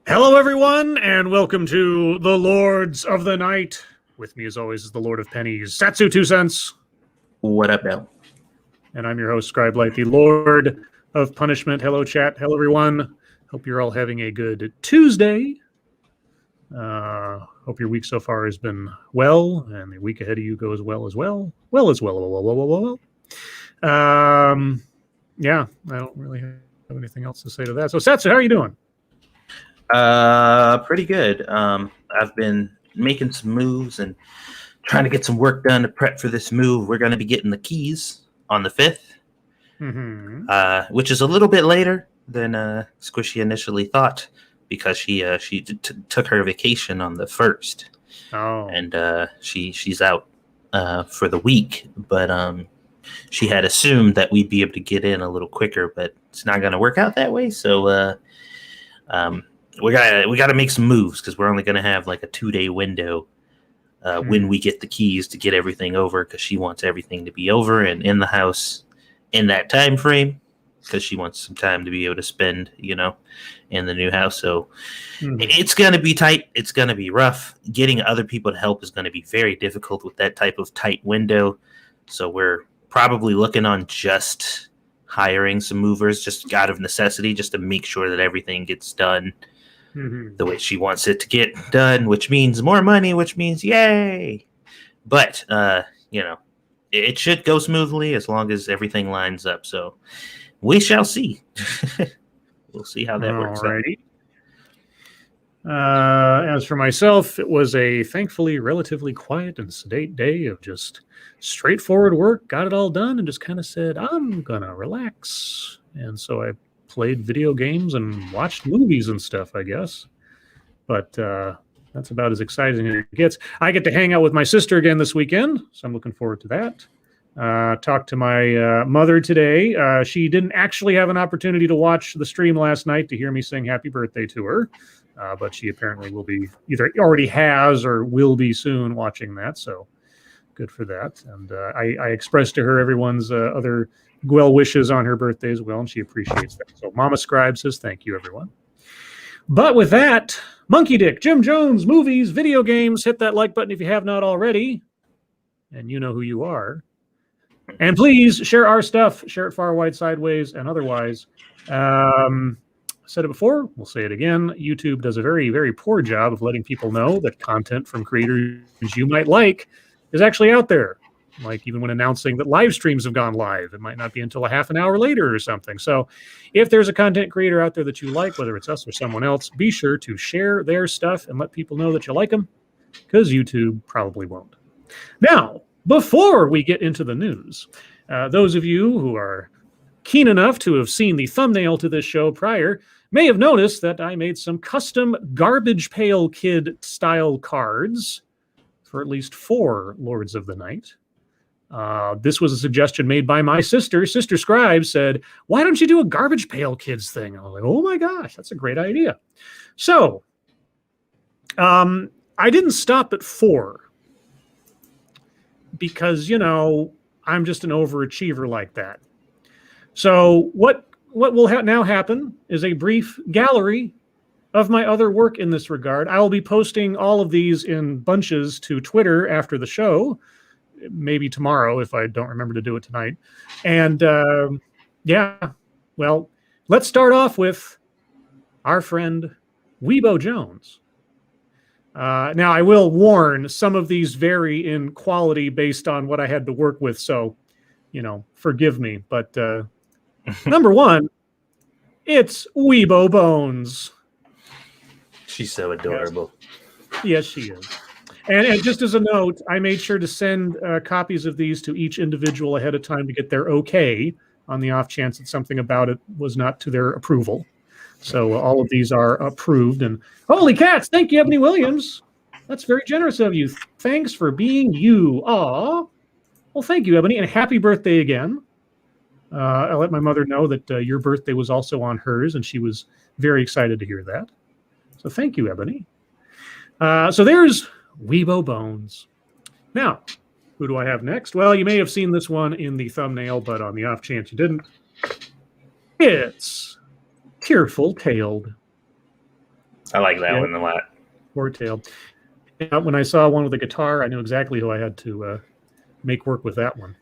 Hello, everyone, and welcome to the Lords of the Night. With me, as always, is the Lord of Pennies, Satsu 2 cents. What up, Bill? And I'm your host, Scribe, the Lord of Punishment. Hello, chat. Hello, everyone. Hope you're all having a good Tuesday. Hope your week so far has been well, and the week ahead of you goes well as well. Yeah, I don't really have anything else to say to that. So, Satsu, how are you doing? Pretty good. I've been making some moves and trying to get some work done to prep for this move. We're going to be getting the keys on the 5th, which is a little bit later than Squishy initially thought because she took her vacation on the 1st. Oh. And she's out for the week, but she had assumed that we'd be able to get in a little quicker, but it's not going to work out that way. So we got to make some moves because we're only going to have like a 2-day window when we get the keys to get everything over, because she wants everything to be over and in the house in that time frame, because she wants some time to be able to spend, in the new house. So it's going to be tight. It's going to be rough. Getting other people to help is going to be very difficult with that type of tight window. So we're probably looking on just hiring some movers, just out of necessity, just to make sure that everything gets done the way she wants it to get done, which means more money, which means yay. But, it should go smoothly as long as everything lines up. So we shall see. We'll see how that works out. As for myself, it was a thankfully relatively quiet and sedate day of just straightforward work, got it all done, and just kind of said, I'm going to relax. And so I played video games and watched movies and stuff, I guess. But that's about as exciting as it gets. I get to hang out with my sister again this weekend, so I'm looking forward to that. Talked to my mother today. She didn't actually have an opportunity to watch the stream last night to hear me sing happy birthday to her, but she apparently will be, either already has or will be soon, watching that, so good for that. And I expressed to her everyone's other well wishes on her birthday as well, and she appreciates that. So Mama Scribe says thank you, everyone. But with that, Monkey Dick, Jim Jones, movies, video games, hit that like button if you have not already, and you know who you are. And please share our stuff, share it far, wide, sideways, and otherwise. Said it before, we'll say it again. YouTube does a very, very poor job of letting people know that content from creators you might like is actually out there. Like even when announcing that live streams have gone live, it might not be until a half an hour later or something. So if there's a content creator out there that you like, whether it's us or someone else, be sure to share their stuff and let people know that you like them, because YouTube probably won't. Now, before we get into the news, those of you who are keen enough to have seen the thumbnail to this show prior may have noticed that I made some custom Garbage Pail Kid style cards for at least 4 Lords of the Night. This was a suggestion made by my sister. Sister Scribe said, why don't you do a Garbage Pail Kids thing? I was like, oh my gosh, that's a great idea. So I didn't stop at 4 because, I'm just an overachiever like that. So what will now happen is a brief gallery of my other work in this regard. I will be posting all of these in bunches to Twitter after the show, maybe tomorrow if I don't remember to do it tonight. And well, let's start off with our friend Weebo Jones. Now, I will warn, some of these vary in quality based on what I had to work with, so, forgive me. But number 1, it's Weebo Bones. She's so adorable. Yes, she is. And just as a note, I made sure to send copies of these to each individual ahead of time to get their okay, on the off chance that something about it was not to their approval. So all of these are approved. And holy cats, thank you, Ebony Williams. That's very generous of you. Thanks for being you. Aw. Well, thank you, Ebony, and happy birthday again. I let my mother know that your birthday was also on hers, and she was very excited to hear that. So thank you, Ebony. So there's Weebo Bones. Now, who do I have next? Well, you may have seen this one in the thumbnail, but on the off chance you didn't, it's Tearful Tailed. I like that one a lot. Tail. When I saw one with a guitar, I knew exactly who I had to make work with that one.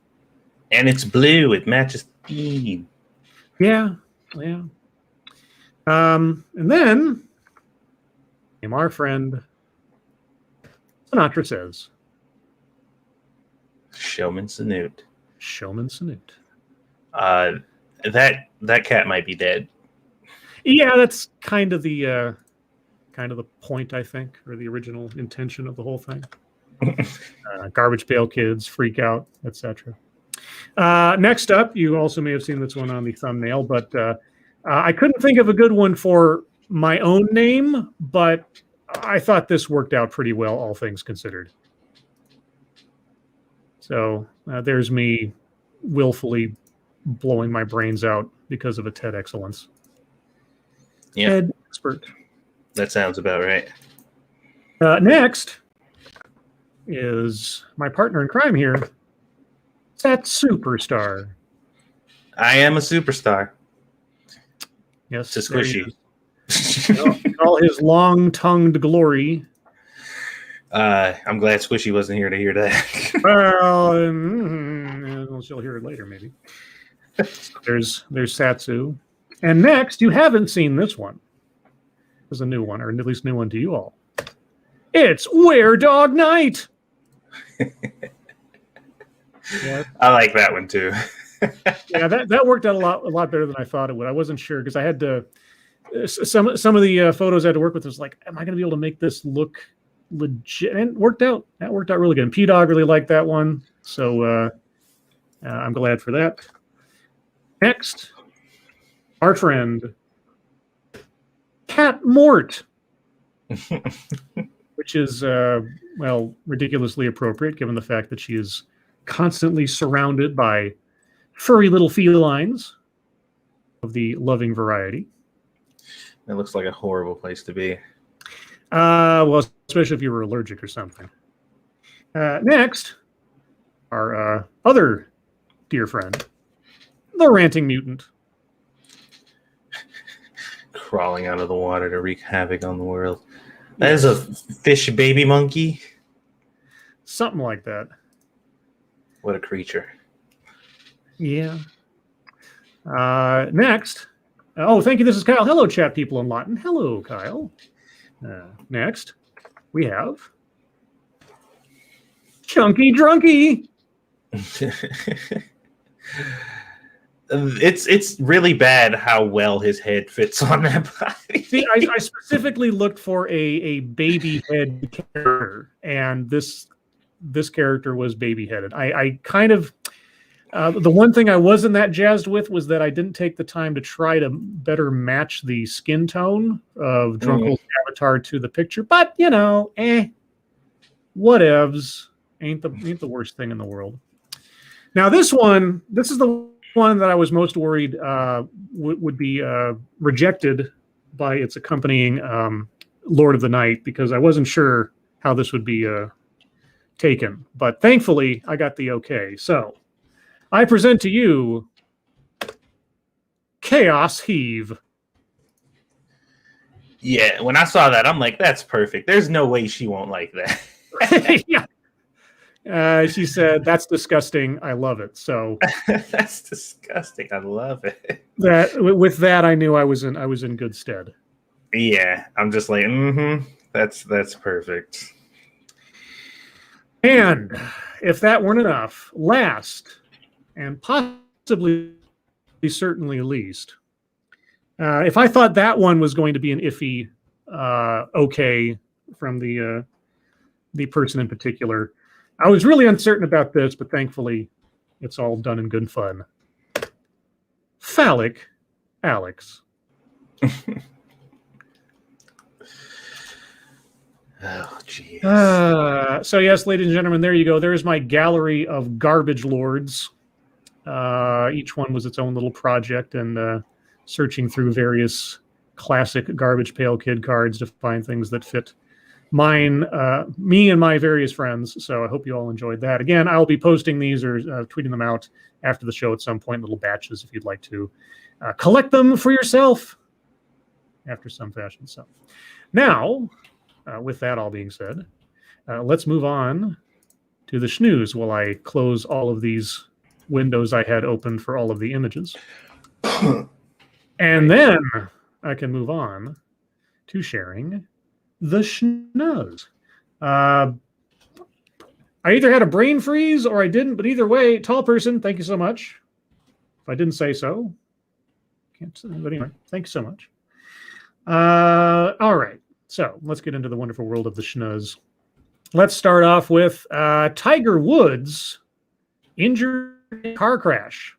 And it's blue. It matches the theme. Yeah. And then came our friend Sinatra Says. Showman Salute. That cat might be dead. Yeah, that's kind of the point, I think, or the original intention of the whole thing. Garbage Pail Kids, Freak Out, etc. Next up, you also may have seen this one on the thumbnail, but I couldn't think of a good one for my own name, but I thought this worked out pretty well, all things considered. So there's me willfully blowing my brains out because of a TED excellence. Yeah. TED expert. That sounds about right. Next is my partner in crime here, Superstar. I am a superstar. Yes. To Squishy. In all his long-tongued glory. I'm glad Squishy wasn't here to hear that. Well, she'll hear it later, maybe. There's Satsu. And next, you haven't seen this one. It's a new one, or at least new one to you all. It's Were Dog Night. Yeah. I like that one too. Yeah, that worked out a lot better than I thought it would. I wasn't sure because I had to. Some of the photos I had to work with was like, am I going to be able to make this look legit? And it worked out. That worked out really good. And P-Dog really liked that one, so I'm glad for that. Next, our friend Cat Mort, which is ridiculously appropriate given the fact that she is constantly surrounded by furry little felines of the loving variety. It looks like a horrible place to be. Well, especially if you were allergic or something. Next, our other dear friend, the Ranting Mutant. Crawling out of the water to wreak havoc on the world. That is a fish baby monkey. Something like that. What a creature. Yeah. Next. Thank you. This is Kyle. Hello, chat people in Lawton. Hello, Kyle. Next, we have Chunky Drunky. It's really bad how well his head fits on that body. See, I specifically looked for a baby head character, and this character was baby headed. I kind of the one thing I wasn't that jazzed with was that I didn't take the time to try to better match the skin tone of Drunkle's avatar to the picture. But whatevs. Ain't the worst thing in the world. Now this is the one that I was most worried would be rejected by its accompanying Lord of the Night, because I wasn't sure how this would be taken. But thankfully, I got the okay. So I present to you Chaos Heave. Yeah, when I saw that, I'm like, that's perfect. There's no way she won't like that. Yeah. She said, "That's disgusting. I love it." So that's disgusting. I love it. With that, I knew I was in good stead. Yeah, I'm just like, that's perfect. And if that weren't enough, last and possibly certainly least, if I thought that one was going to be an iffy okay from the person in particular, I was really uncertain about this, but thankfully it's all done in good fun. Phallic Alex. Oh, jeez. So yes, ladies and gentlemen, there you go. There's my gallery of garbage lords. Each one was its own little project, and searching through various classic Garbage Pail Kid cards to find things that fit me and my various friends. So I hope you all enjoyed that. Again, I'll be posting these or tweeting them out after the show at some point, little batches, if you'd like to collect them for yourself after some fashion. So Now, with that all being said, let's move on to the snooze while I close all of these windows I had open for all of the images. And then I can move on to sharing the schnuz. I either had a brain freeze or I didn't, but either way, tall person, thank you so much. If I didn't say so, can't say, but anyway, thank you so much. All right, so let's get into the wonderful world of the schnuz. Let's start off with Tiger Woods injured in a car crash.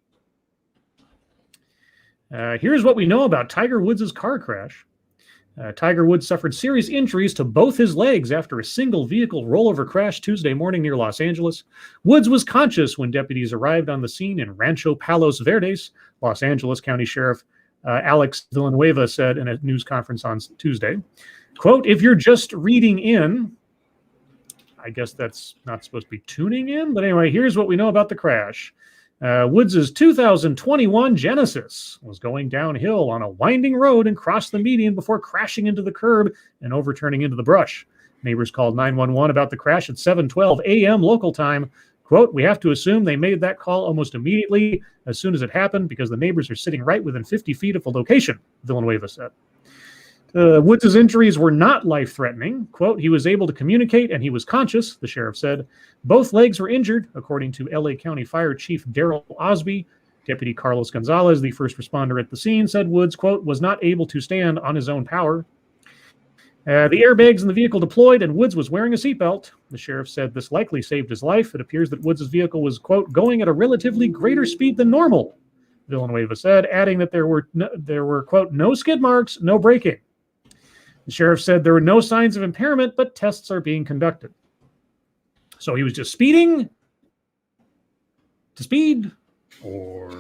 Here's what we know about Tiger Woods' car crash. Tiger Woods suffered serious injuries to both his legs after a single vehicle rollover crash Tuesday morning near Los Angeles. Woods was conscious when deputies arrived on the scene in Rancho Palos Verdes. Los Angeles County Sheriff Alex Villanueva said in a news conference on Tuesday, quote, "If you're just reading in," I guess that's not supposed to be tuning in, but anyway, here's what we know about the crash. Woods' 2021 Genesis was going downhill on a winding road and crossed the median before crashing into the curb and overturning into the brush. Neighbors called 911 about the crash at 7:12 a.m. local time. Quote, "We have to assume they made that call almost immediately as soon as it happened because the neighbors are sitting right within 50 feet of the location," Villanueva said. Woods' injuries were not life-threatening. Quote, "He was able to communicate and he was conscious," the sheriff said. Both legs were injured, according to LA County Fire Chief Daryl Osby. Deputy Carlos Gonzalez, the first responder at the scene, said Woods, quote, "was not able to stand on his own power." The airbags in the vehicle deployed and Woods was wearing a seatbelt. The sheriff said this likely saved his life. It appears that Woods' vehicle was, quote, "going at a relatively greater speed than normal," Villanueva said, adding that there were, quote, "no skid marks, no braking." The sheriff said there were no signs of impairment, but tests are being conducted. So he was just speeding to speed, or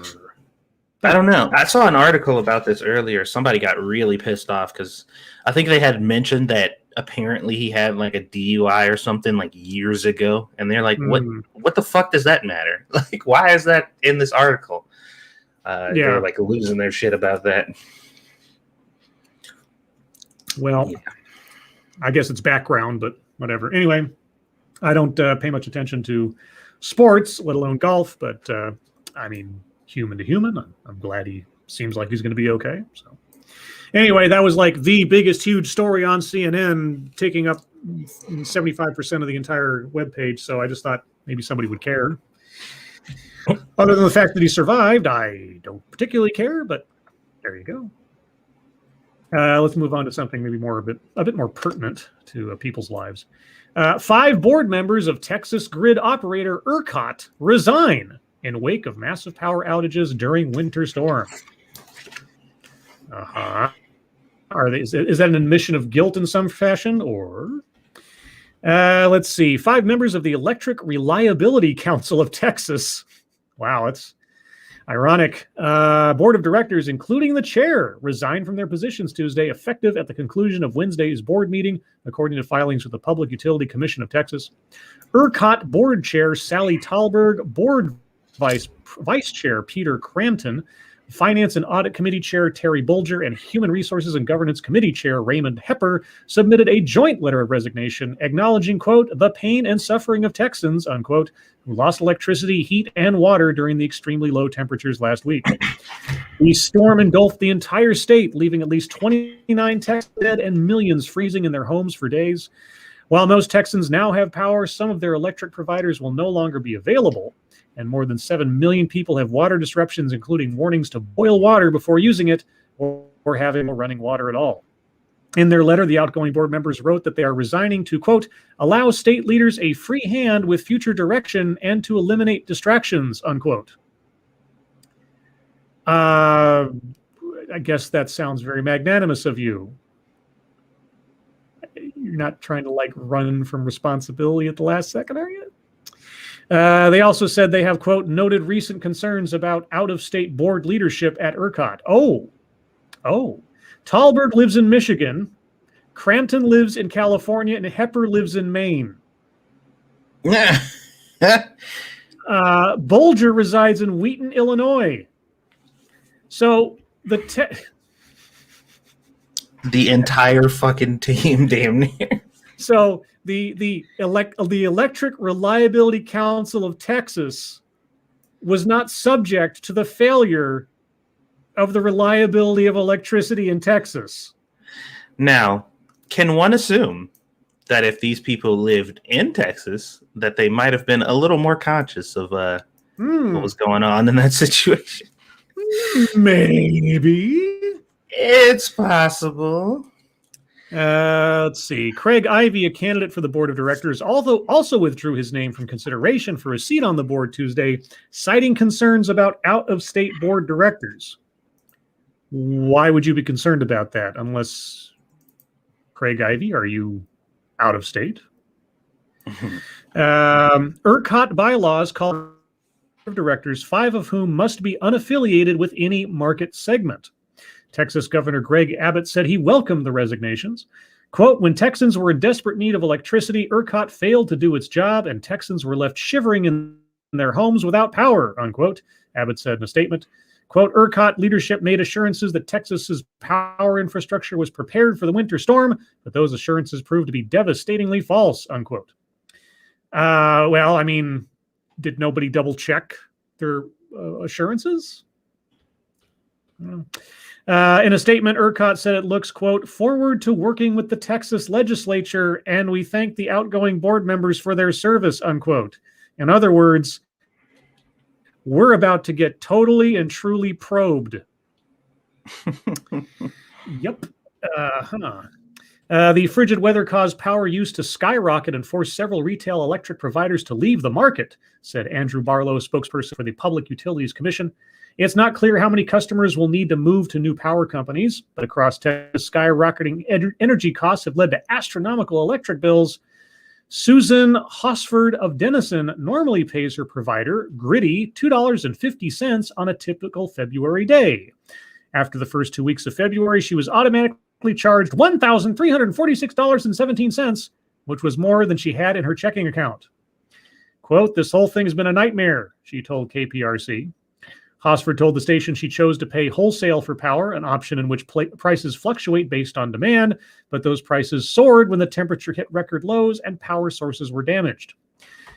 I don't know. I saw an article about this earlier. Somebody got really pissed off because I think they had mentioned that apparently he had like a DUI or something like years ago, and they're like, "What the fuck does that matter? Like, why is that in this article?" They're like losing their shit about that. Well, yeah. I guess it's background, but whatever. Anyway, I don't pay much attention to sports, let alone golf, but I mean, human to human, I'm glad he seems like he's going to be okay. So anyway, that was like the biggest, huge story on CNN, taking up 75% of the entire webpage. So I just thought maybe somebody would care. Other than the fact that he survived, I don't particularly care, but there you go. Let's move on to something maybe a bit more pertinent to people's lives. 5 board members of Texas grid operator ERCOT resign in wake of massive power outages during winter storm. Is that an admission of guilt in some fashion, or? Let's see. 5 members of the Electric Reliability Council of Texas. Wow, that's ironic. Board of directors, including the chair, resigned from their positions Tuesday, effective at the conclusion of Wednesday's board meeting, according to filings with the Public Utility Commission of Texas. ERCOT board chair Sally Talberg, board vice chair Peter Crampton, Finance and Audit Committee Chair Terry Bolger, and Human Resources and Governance Committee Chair Raymond Hepper submitted a joint letter of resignation acknowledging, quote, "the pain and suffering of Texans," unquote, who lost electricity, heat, and water during the extremely low temperatures last week. The storm engulfed the entire state, leaving at least 29 Texans dead and millions freezing in their homes for days. While most Texans now have power, some of their electric providers will no longer be available, and more than 7 million people have water disruptions, including warnings to boil water before using it or having running water at all. In their letter, the outgoing board members wrote that they are resigning to, quote, "allow state leaders a free hand with future direction and to eliminate distractions," unquote. I guess that sounds very magnanimous of you. You're not trying to like run from responsibility at the last second, are you? They also said they have, quote, "noted recent concerns about out-of-state board leadership at ERCOT." Oh. Talberg lives in Michigan, Crampton lives in California, and Hepper lives in Maine. Bolger resides in Wheaton, Illinois. So The entire fucking team, damn near. So the Electric Reliability Council of Texas was not subject to the failure of the reliability of electricity in Texas. Now, can one assume that if these people lived in Texas, that they might have been a little more conscious of what was going on in that situation? Maybe. It's possible. Let's see. Craig Ivey, a candidate for the board of directors, also withdrew his name from consideration for a seat on the board Tuesday, citing concerns about out-of-state board directors. Why would you be concerned about that? Unless, Craig Ivey, are you out of state? ERCOT bylaws call directors, 5 of whom must be unaffiliated with any market segment. Texas Governor Greg Abbott said he welcomed the resignations. Quote, when Texans were in desperate need of electricity, ERCOT failed to do its job and Texans were left shivering in their homes without power, unquote, Abbott said in a statement. Quote, ERCOT leadership made assurances that Texas's power infrastructure was prepared for the winter storm, but those assurances proved to be devastatingly false, unquote. Well, I mean, did nobody double check their assurances? In a statement, ERCOT said it looks, quote, forward to working with the Texas legislature, and we thank the outgoing board members for their service, unquote. In other words, we're about to get totally and truly probed. Yep. The frigid weather caused power use to skyrocket and forced several retail electric providers to leave the market, said Andrew Barlow, spokesperson for the Public Utilities Commission. It's not clear how many customers will need to move to new power companies, but across Texas, skyrocketing energy costs have led to astronomical electric bills. Susan Hosford of Denison normally pays her provider, Gritty, $2.50 on a typical February day. After the first 2 weeks of February, she was automatically charged $1,346.17, which was more than she had in her checking account. Quote, this whole thing has been a nightmare, she told KPRC. Hosford told the station she chose to pay wholesale for power, an option in which prices fluctuate based on demand, but those prices soared when the temperature hit record lows and power sources were damaged.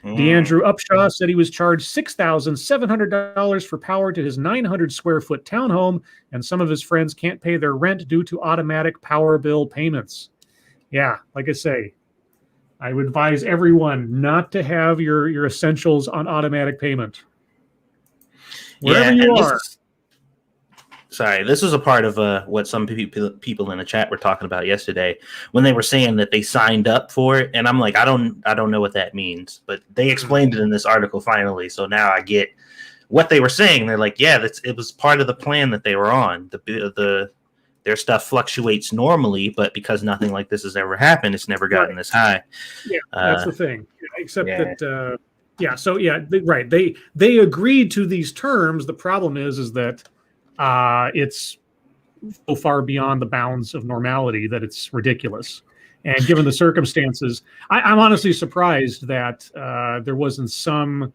DeAndrew Upshaw said he was charged $6,700 for power to his 900-square-foot townhome, and some of his friends can't pay their rent due to automatic power bill payments. Yeah, like I say, I would advise everyone not to have your essentials on automatic payment. Wherever you are. This was a part of what some people in the chat were talking about yesterday when they were saying that they signed up for it, and I'm like, I don't know what that means, but they explained it in this article finally, so now I get what they were saying. They're like, yeah, it was part of the plan that they were on. Their stuff fluctuates normally, but because nothing like this has ever happened, it's never gotten this high. Yeah, that's the thing. Except that. Right. They agreed to these terms. The problem is that it's so far beyond the bounds of normality that it's ridiculous. And given the circumstances, I'm honestly surprised that there wasn't some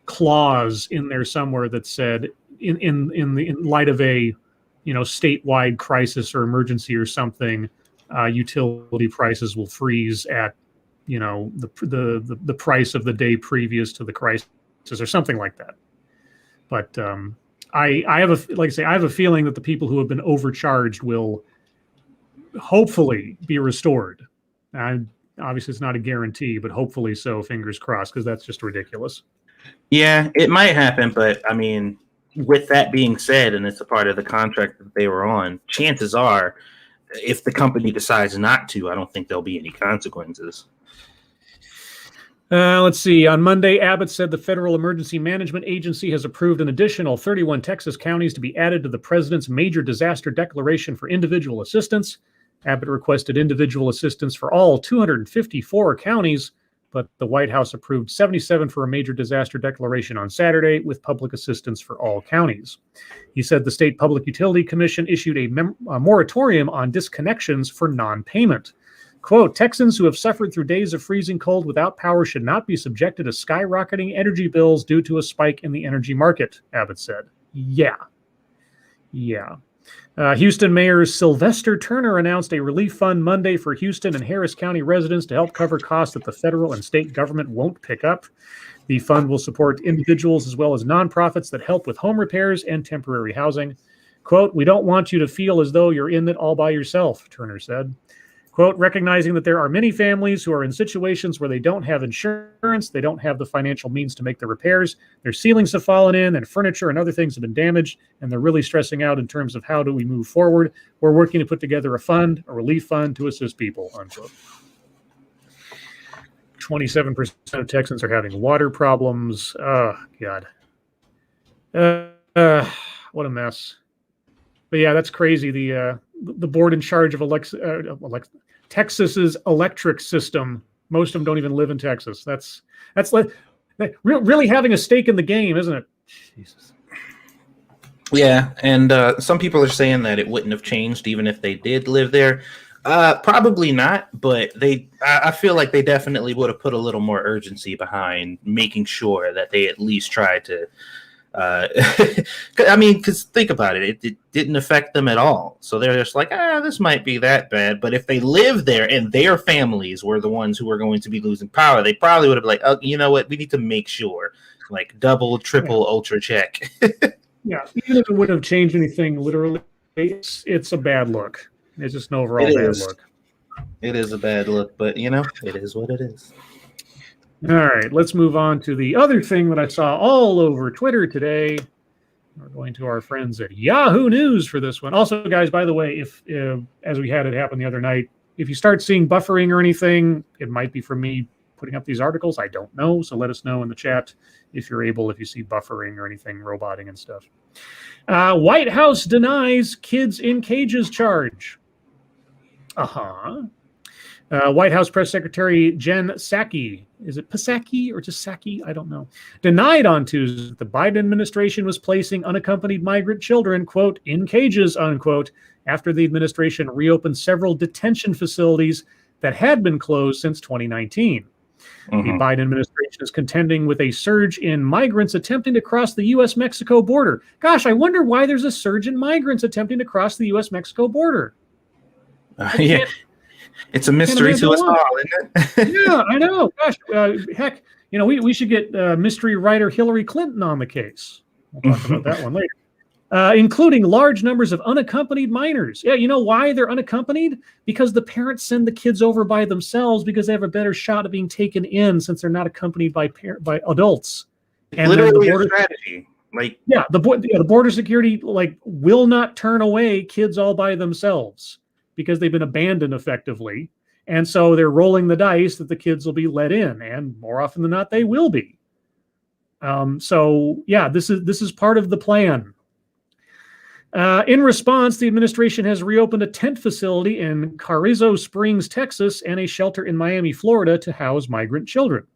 clause in there somewhere that said, in light of a statewide crisis or emergency or something, utility prices will freeze at the price of the day previous to the crisis or something like that. But I have a feeling that the people who have been overcharged will hopefully be restored. Obviously, it's not a guarantee, but hopefully so. Fingers crossed, because that's just ridiculous. Yeah, it might happen, but I mean, with that being said, and it's a part of the contract that they were on, chances are, if the company decides not to, I don't think there'll be any consequences. Let's see. On Monday, Abbott said the Federal Emergency Management Agency has approved an additional 31 Texas counties to be added to the president's major disaster declaration for individual assistance. Abbott requested individual assistance for all 254 counties, but the White House approved 77 for a major disaster declaration on Saturday with public assistance for all counties. He said the State Public Utility Commission issued a moratorium on disconnections for non-payment. Quote, Texans who have suffered through days of freezing cold without power should not be subjected to skyrocketing energy bills due to a spike in the energy market, Abbott said. Yeah. Houston Mayor Sylvester Turner announced a relief fund Monday for Houston and Harris County residents to help cover costs that the federal and state government won't pick up. The fund will support individuals as well as nonprofits that help with home repairs and temporary housing. Quote, "We don't want you to feel as though you're in it all by yourself," Turner said. Quote, "Recognizing that there are many families who are in situations where they don't have insurance, they don't have the financial means to make the repairs, their ceilings have fallen in, and furniture and other things have been damaged, and they're really stressing out in terms of how do we move forward. We're working to put together a relief fund to assist people," unquote. 27% of Texans are having water problems. Oh, God. What a mess. But yeah, that's crazy. The board in charge of Texas's electric system. Most of them don't even live in Texas. That's really having a stake in the game, isn't it? Jesus. Yeah, and some people are saying that it wouldn't have changed even if they did live there. Probably not, but I feel like they definitely would have put a little more urgency behind making sure that they at least tried to. I mean, because think about it, it didn't affect them at all. So they're just like, this might be that bad. But if they lived there and their families were the ones who were going to be losing power, they probably would have been like, oh, you know what? We need to make sure, like double, triple, ultra check. Yeah, even if it wouldn't have changed anything, literally, it's a bad look. It's just an overall bad look. It is a bad look, but it is what it is. All right, let's move on to the other thing that I saw all over Twitter today. We're going to our friends at Yahoo News for this one. Also, guys, by the way, if as we had it happen the other night, if you start seeing buffering or anything, it might be from me putting up these articles. I don't know, so let us know in the chat if you're able, if you see buffering or anything, roboting and stuff. White House denies kids in cages charge. White House Press Secretary Jen Psaki, is it Psaki or just Psaki? I don't know. Denied on Tues that the Biden administration was placing unaccompanied migrant children, quote, in cages, unquote, after the administration reopened several detention facilities that had been closed since 2019. Mm-hmm. The Biden administration is contending with a surge in migrants attempting to cross the U.S.-Mexico border. Gosh, I wonder why there's a surge in migrants attempting to cross the U.S.-Mexico border. Yeah. It's a mystery to us all, isn't it? Yeah, I know. Gosh, heck, we should get mystery writer Hillary Clinton on the case. We'll talk about that one later. Including large numbers of unaccompanied minors. Yeah, you know why they're unaccompanied? Because the parents send the kids over by themselves because they have a better shot of being taken in since they're not accompanied by adults. And literally a strategy. The border security will not turn away kids all by themselves, because they've been abandoned effectively. And so they're rolling the dice that the kids will be let in, and more often than not, they will be. This is part of the plan. In response, the administration has reopened a tent facility in Carrizo Springs, Texas, and a shelter in Miami, Florida, to house migrant children.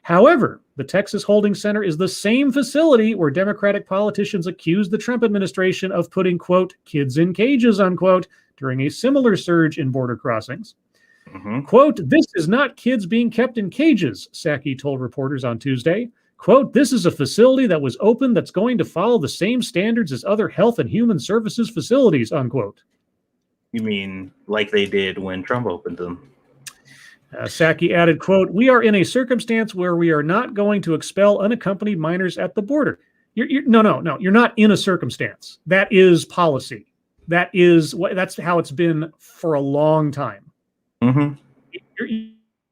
However, the Texas Holding Center is the same facility where Democratic politicians accused the Trump administration of putting, quote, kids in cages, unquote, during a similar surge in border crossings. Mm-hmm. Quote, "This is not kids being kept in cages," Psaki told reporters on Tuesday. Quote, "This is a facility that was open that's going to follow the same standards as other health and human services facilities," unquote. You mean like they did when Trump opened them? Psaki added, quote, "We are in a circumstance where we are not going to expel unaccompanied minors at the border." No. You're not in a circumstance. That is policy. That's how it's been for a long time. Mm-hmm.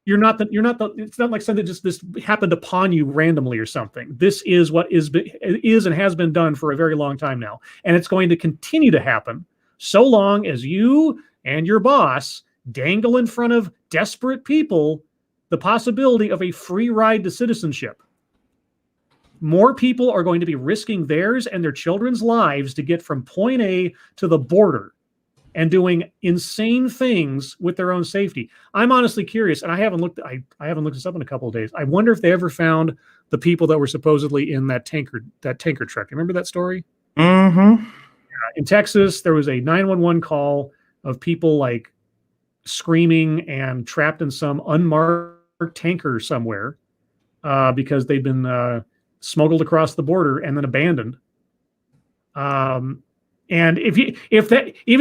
You're not it's not like something this happened upon you randomly or something. This is what is and has been done for a very long time now. And it's going to continue to happen so long as you and your boss dangle in front of desperate people the possibility of a free ride to citizenship. More people are going to be risking theirs and their children's lives to get from point A to the border and doing insane things with their own safety. I'm honestly curious, and I haven't looked this up in a couple of days. I wonder if they ever found the people that were supposedly in that tanker truck. Remember that story? Mm-hmm. In Texas, there was a 911 call of people screaming and trapped in some unmarked tanker somewhere because they'd been smuggled across the border and then abandoned. And even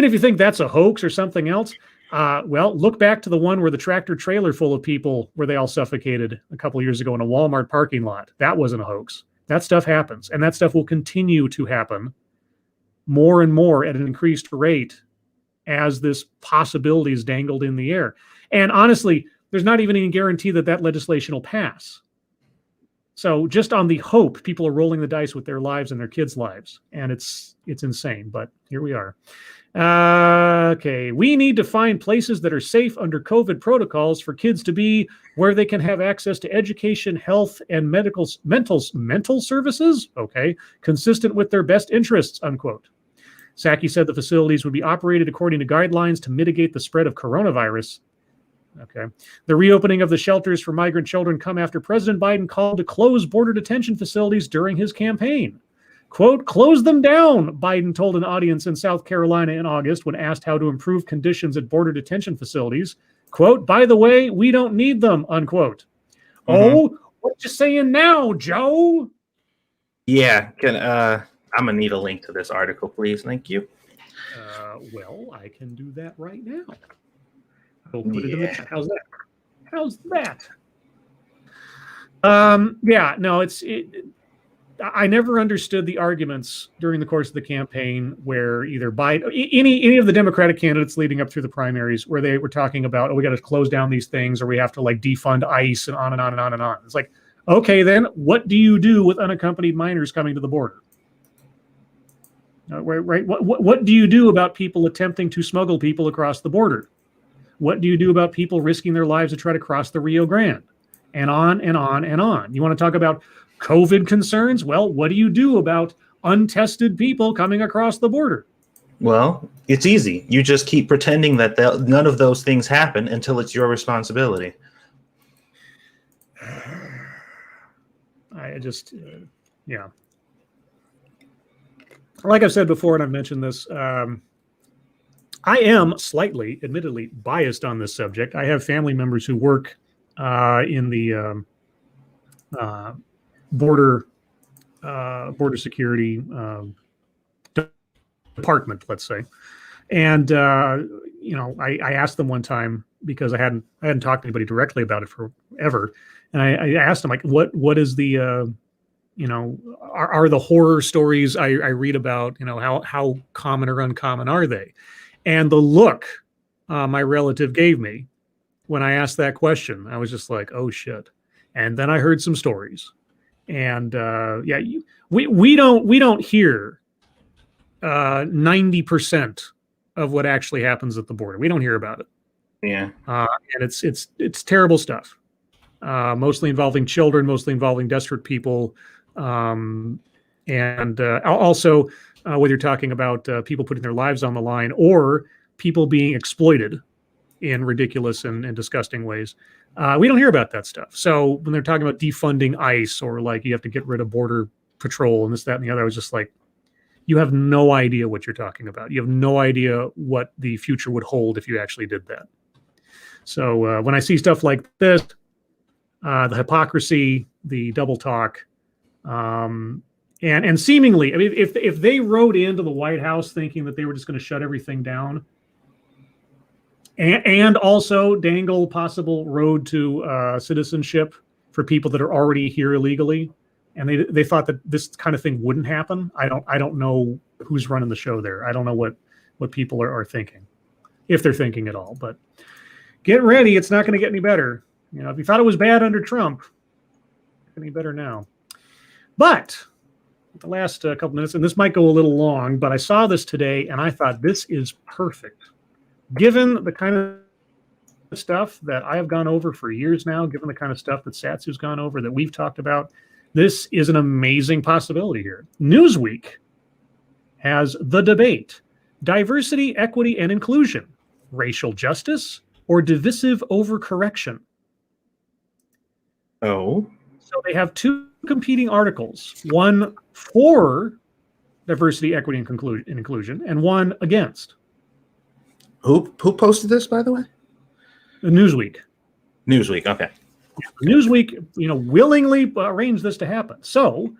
if you think that's a hoax or something else, well, look back to the one where the tractor trailer full of people where they all suffocated a couple of years ago in a Walmart parking lot. That wasn't a hoax. That stuff happens, and that stuff will continue to happen more and more at an increased rate as this possibility is dangled in the air. And honestly, there's not even any guarantee that that legislation will pass. So just on the hope, people are rolling the dice with their lives and their kids' lives, and it's insane. But here we are. Okay, we need to find places that are safe under COVID protocols for kids to be, where they can have access to education, health, and mental services. Okay, consistent with their best interests. Unquote. Psaki said the facilities would be operated according to guidelines to mitigate the spread of coronavirus. Okay. The reopening of the shelters for migrant children come after President Biden called to close border detention facilities during his campaign. Quote, close them down, Biden told an audience in South Carolina in August when asked how to improve conditions at border detention facilities. Quote, by the way, we don't need them, unquote. Mm-hmm. Oh, what you saying now, Joe? Yeah, I'm going to need a link to this article, please. Thank you. Well, I can do that right now. I'll put it in the chat. How's that? How's that? Yeah, no, I never understood the arguments during the course of the campaign where either Biden, any of the Democratic candidates leading up through the primaries, where they were talking about, oh, we got to close down these things, or we have to like defund ICE and on and on and on and on. It's like, okay, then what do you do with unaccompanied minors coming to the border? Right? What do you do about people attempting to smuggle people across the border? What do you do about people risking their lives to try to cross the Rio Grande? And on and on and on. You want to talk about COVID concerns? Well, what do you do about untested people coming across the border? Well, it's easy. You just keep pretending that none of those things happen until it's your responsibility. I just, yeah. Like I've said before, and I've mentioned this, I am slightly, admittedly, biased on this subject. I have family members who work in the border security department, let's say, and I asked them one time because I hadn't talked to anybody directly about it forever, and I asked them, like, what is the are the horror stories I read about, how common or uncommon are they? And the look my relative gave me when I asked that question, I was just like, oh shit. And then I heard some stories, and we don't hear 90% of what actually happens at the border. We don't hear about it. Yeah, and it's terrible stuff. Mostly involving children, mostly involving desperate people, and also whether you're talking about people putting their lives on the line or people being exploited in ridiculous and disgusting ways. We don't hear about that stuff. So when they're talking about defunding ICE or like you have to get rid of border patrol and this, that, and the other, I was just like, you have no idea what you're talking about. You have no idea what the future would hold if you actually did that. So when I see stuff like this, the hypocrisy, the double talk, and seemingly, I mean, if they rode into the White House thinking that they were just going to shut everything down, and also dangle possible road to citizenship for people that are already here illegally, and they thought that this kind of thing wouldn't happen, I don't know who's running the show there. I don't know what people are thinking, if they're thinking at all. But get ready, it's not going to get any better. If you thought it was bad under Trump, it's any better now. But the last couple minutes, and this might go a little long, but I saw this today and I thought this is perfect. Given the kind of stuff that I have gone over for years now, given the kind of stuff that Satsu's gone over, that we've talked about, this is an amazing possibility here. Newsweek has the debate: diversity, equity, and inclusion, racial justice, or divisive overcorrection. Oh. So they have two competing articles, one for diversity, equity, and inclusion, and one against. Who posted this, by the way? The Newsweek. Newsweek, okay. Newsweek, willingly arranged this to happen. So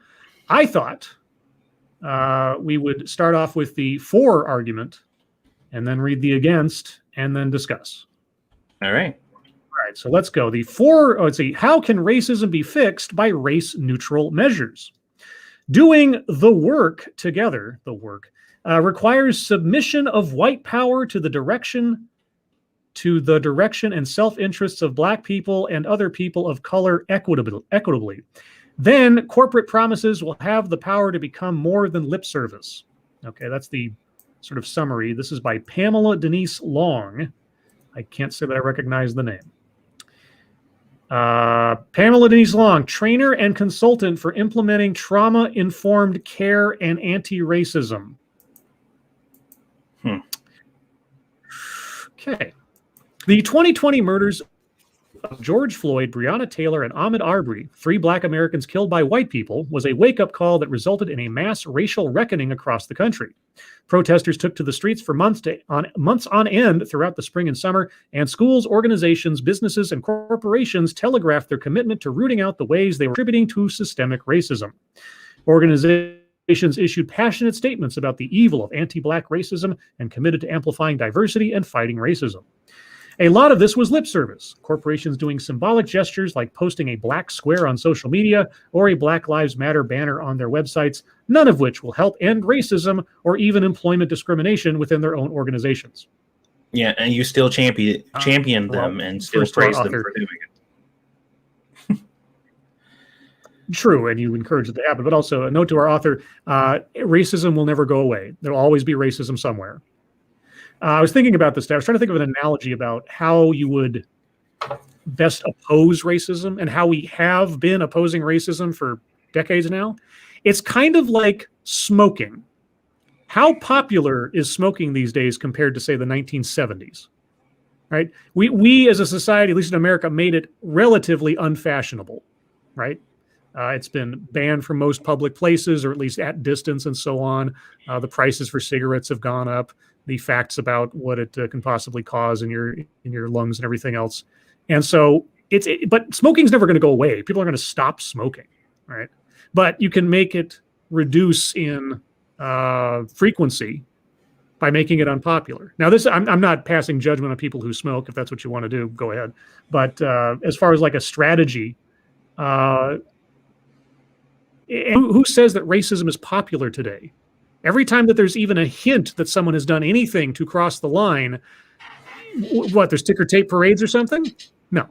I thought we would start off with the for argument and then read the against and then discuss. All right. All right, so let's go. The for, let's see, how can racism be fixed by race-neutral measures? Doing the work together, requires submission of white power to the direction and self-interests of Black people and other people of color equitably. Then corporate promises will have the power to become more than lip service. Okay, that's the sort of summary. This is by Pamela Denise Long. I can't say that I recognize the name. Pamela Denise Long, trainer and consultant for implementing trauma-informed care and anti-racism. Okay. The 2020 murders of George Floyd, Breonna Taylor, and Ahmaud Arbery, 3 Black Americans killed by white people, was a wake-up call that resulted in a mass racial reckoning across the country. Protesters took to the streets for months on end throughout the spring and summer, and schools, organizations, businesses, and corporations telegraphed their commitment to rooting out the ways they were contributing to systemic racism. Organizations issued passionate statements about the evil of anti-Black racism and committed to amplifying diversity and fighting racism. A lot of this was lip service, corporations doing symbolic gestures like posting a black square on social media or a Black Lives Matter banner on their websites, none of which will help end racism or even employment discrimination within their own organizations. Yeah, and you still champion them and still praise them for doing it. True, and you encourage it to happen. But also, a note to our author, racism will never go away. There will always be racism somewhere. I was thinking about this. I was trying to think of an analogy about how you would best oppose racism and how we have been opposing racism for decades now. It's kind of like smoking. How popular is smoking these days compared to, say, the 1970s? Right? We as a society, at least in America, made it relatively unfashionable. Right? It's been banned from most public places, or at least at distance, and so on. The prices for cigarettes have gone up. The facts about what it can possibly cause in your lungs and everything else, and so but smoking's never going to go away. People are going to stop smoking, right? But you can make it reduce in frequency by making it unpopular. Now, I'm not passing judgment on people who smoke. If that's what you want to do, go ahead. But as far as like a strategy, who says that racism is popular today? Every time that there's even a hint that someone has done anything to cross the line, what, there's ticker tape parades or something? No.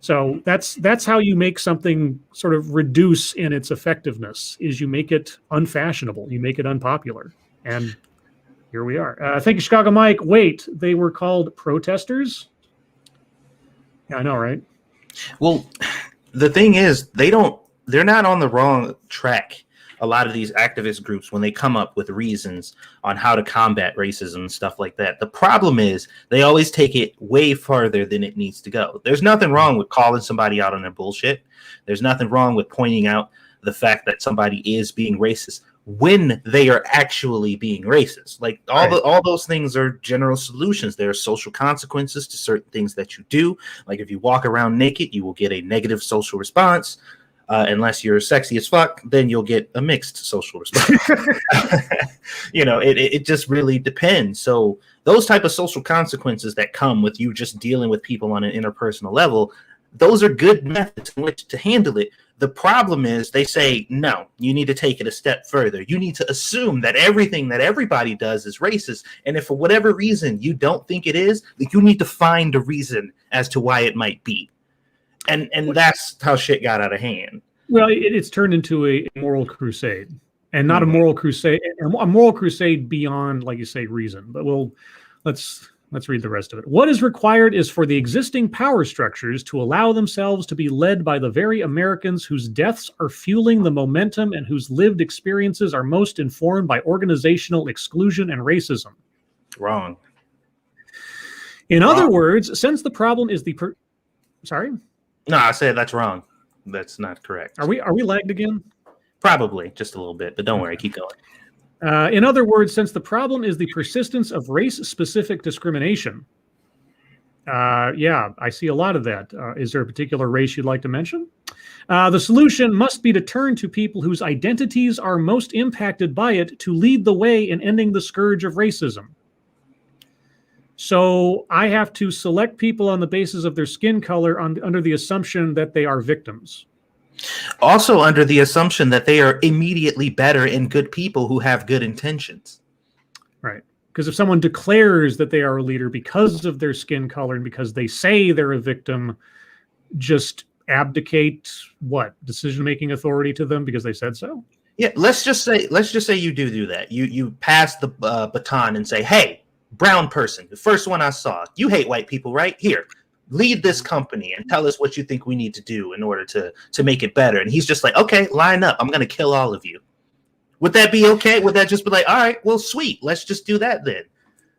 So that's how you make something sort of reduce in its effectiveness, is you make it unfashionable, you make it unpopular. And here we are. Thank you, Chicago Mike. Wait, they were called protesters? Yeah, I know, right? Well, the thing is, they're not on the wrong track. A lot of these activist groups, when they come up with reasons on how to combat racism and stuff like that, the problem is they always take it way farther than it needs to go. There's nothing wrong with calling somebody out on their bullshit. There's nothing wrong with pointing out the fact that somebody is being racist when they are actually being racist. Like all those things are general solutions. There are social consequences to certain things that you do. Like if you walk around naked, you will get a negative social response. Unless you're sexy as fuck, then you'll get a mixed social response. It just really depends. So those type of social consequences that come with you just dealing with people on an interpersonal level, those are good methods in which to handle it. The problem is they say, no, you need to take it a step further. You need to assume that everything that everybody does is racist. And if for whatever reason you don't think it is, you need to find a reason as to why it might be. And that's how shit got out of hand. Well, it's turned into a moral crusade, and not a moral crusade beyond, like you say, reason. But let's read the rest of it. What is required is for the existing power structures to allow themselves to be led by the very Americans whose deaths are fueling the momentum and whose lived experiences are most informed by organizational exclusion and racism. Wrong. In other words, since the problem is Sorry? No, I said that's wrong. That's not correct. Are we lagged again? Probably, just a little bit, but don't worry, keep going. In other words, since the problem is the persistence of race-specific discrimination, Yeah, I see a lot of that. Is there a particular race you'd like to mention? The solution must be to turn to people whose identities are most impacted by it to lead the way in ending the scourge of racism. So I have to select people on the basis of their skin color under the assumption that they are victims. Also under the assumption that they are immediately better and good people who have good intentions. Right. Because if someone declares that they are a leader because of their skin color and because they say they're a victim, just abdicate what? Decision-making authority to them because they said so? Yeah, let's just say you do that. You pass the baton and say, "Hey, brown person, the first one I saw. You hate white people, right? Here, lead this company and tell us what you think we need to do in order to make it better." And he's just like, "Okay, line up. I'm going to kill all of you." Would that be okay? Would that just be like, "All right, well, sweet. Let's just do that then"?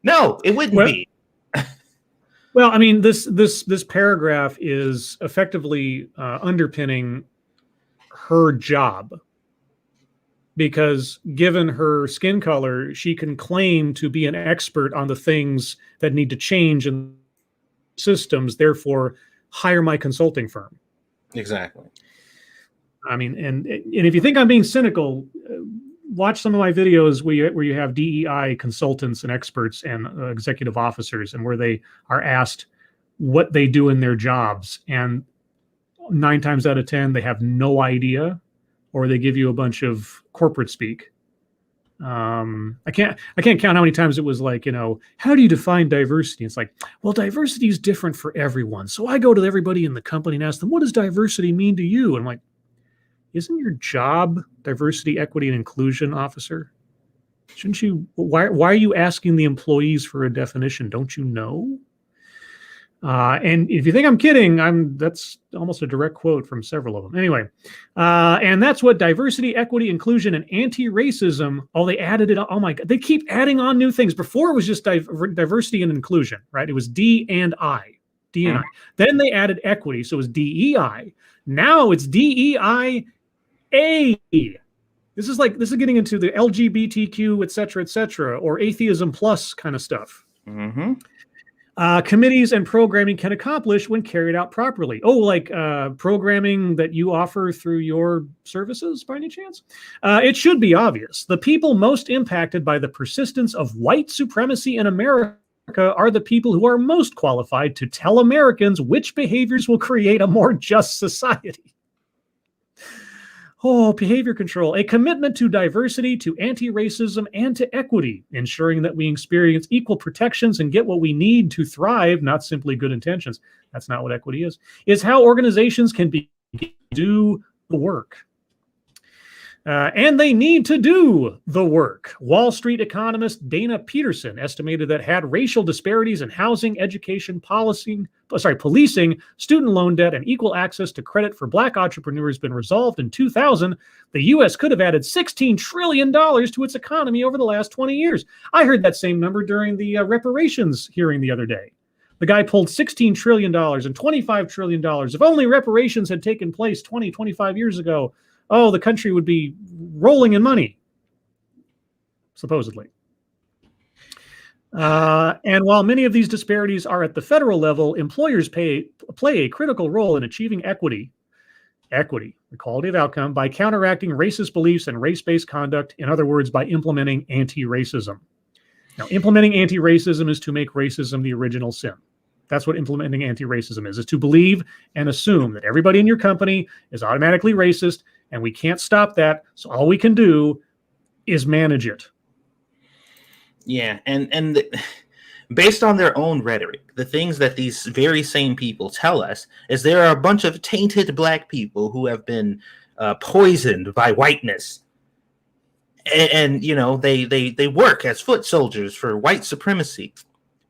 No, it wouldn't be. Well, I mean, this paragraph is effectively underpinning her job. Because given her skin color, she can claim to be an expert on the things that need to change in systems, therefore hire my consulting firm. Exactly. I mean, and if you think I'm being cynical, watch some of my videos where you have DEI consultants and experts and executive officers, and where they are asked what they do in their jobs. And 9 times out of 10, they have no idea, or they give you a bunch of corporate speak. I can't count how many times it was like, how do you define diversity? It's like, well, diversity is different for everyone. So I go to everybody in the company and ask them, what does diversity mean to you? And I'm like, isn't your job diversity, equity, and inclusion officer? Shouldn't you? Why are you asking the employees for a definition? Don't you know? And if you think I'm kidding, that's almost a direct quote from several of them. Anyway, and that's what diversity, equity, inclusion, and anti-racism. Oh, they added it. Oh my God, they keep adding on new things. Before it was just diversity and inclusion, right? It was D and I. Then they added equity, so it was DEI. Now it's DEIA. This is getting into the LGBTQ, et cetera, or atheism plus kind of stuff. Mm-hmm. Committees and programming can accomplish when carried out properly. Oh, like programming that you offer through your services, by any chance? It should be obvious. The people most impacted by the persistence of white supremacy in America are the people who are most qualified to tell Americans which behaviors will create a more just society. Oh, behavior control, a commitment to diversity, to anti-racism, and to equity, ensuring that we experience equal protections and get what we need to thrive, not simply good intentions. That's not what equity is how organizations can do the work. And they need to do the work. Wall Street economist Dana Peterson estimated that had racial disparities in housing, education, policing, student loan debt, and equal access to credit for Black entrepreneurs been resolved in 2000, the U.S. could have added $16 trillion to its economy over the last 20 years. I heard that same number during the reparations hearing the other day. The guy pulled $16 trillion and $25 trillion. If only reparations had taken place 25 years ago, oh, the country would be rolling in money, supposedly. And while many of these disparities are at the federal level, employers play a critical role in achieving equity, the quality of outcome, by counteracting racist beliefs and race-based conduct. In other words, by implementing anti-racism. Now, implementing anti-racism is to make racism the original sin. That's what implementing anti-racism is to believe and assume that everybody in your company is automatically racist, and we can't stop that. So all we can do is manage it. Yeah, and based on their own rhetoric, the things that these very same people tell us is there are a bunch of tainted Black people who have been poisoned by whiteness. And they work as foot soldiers for white supremacy.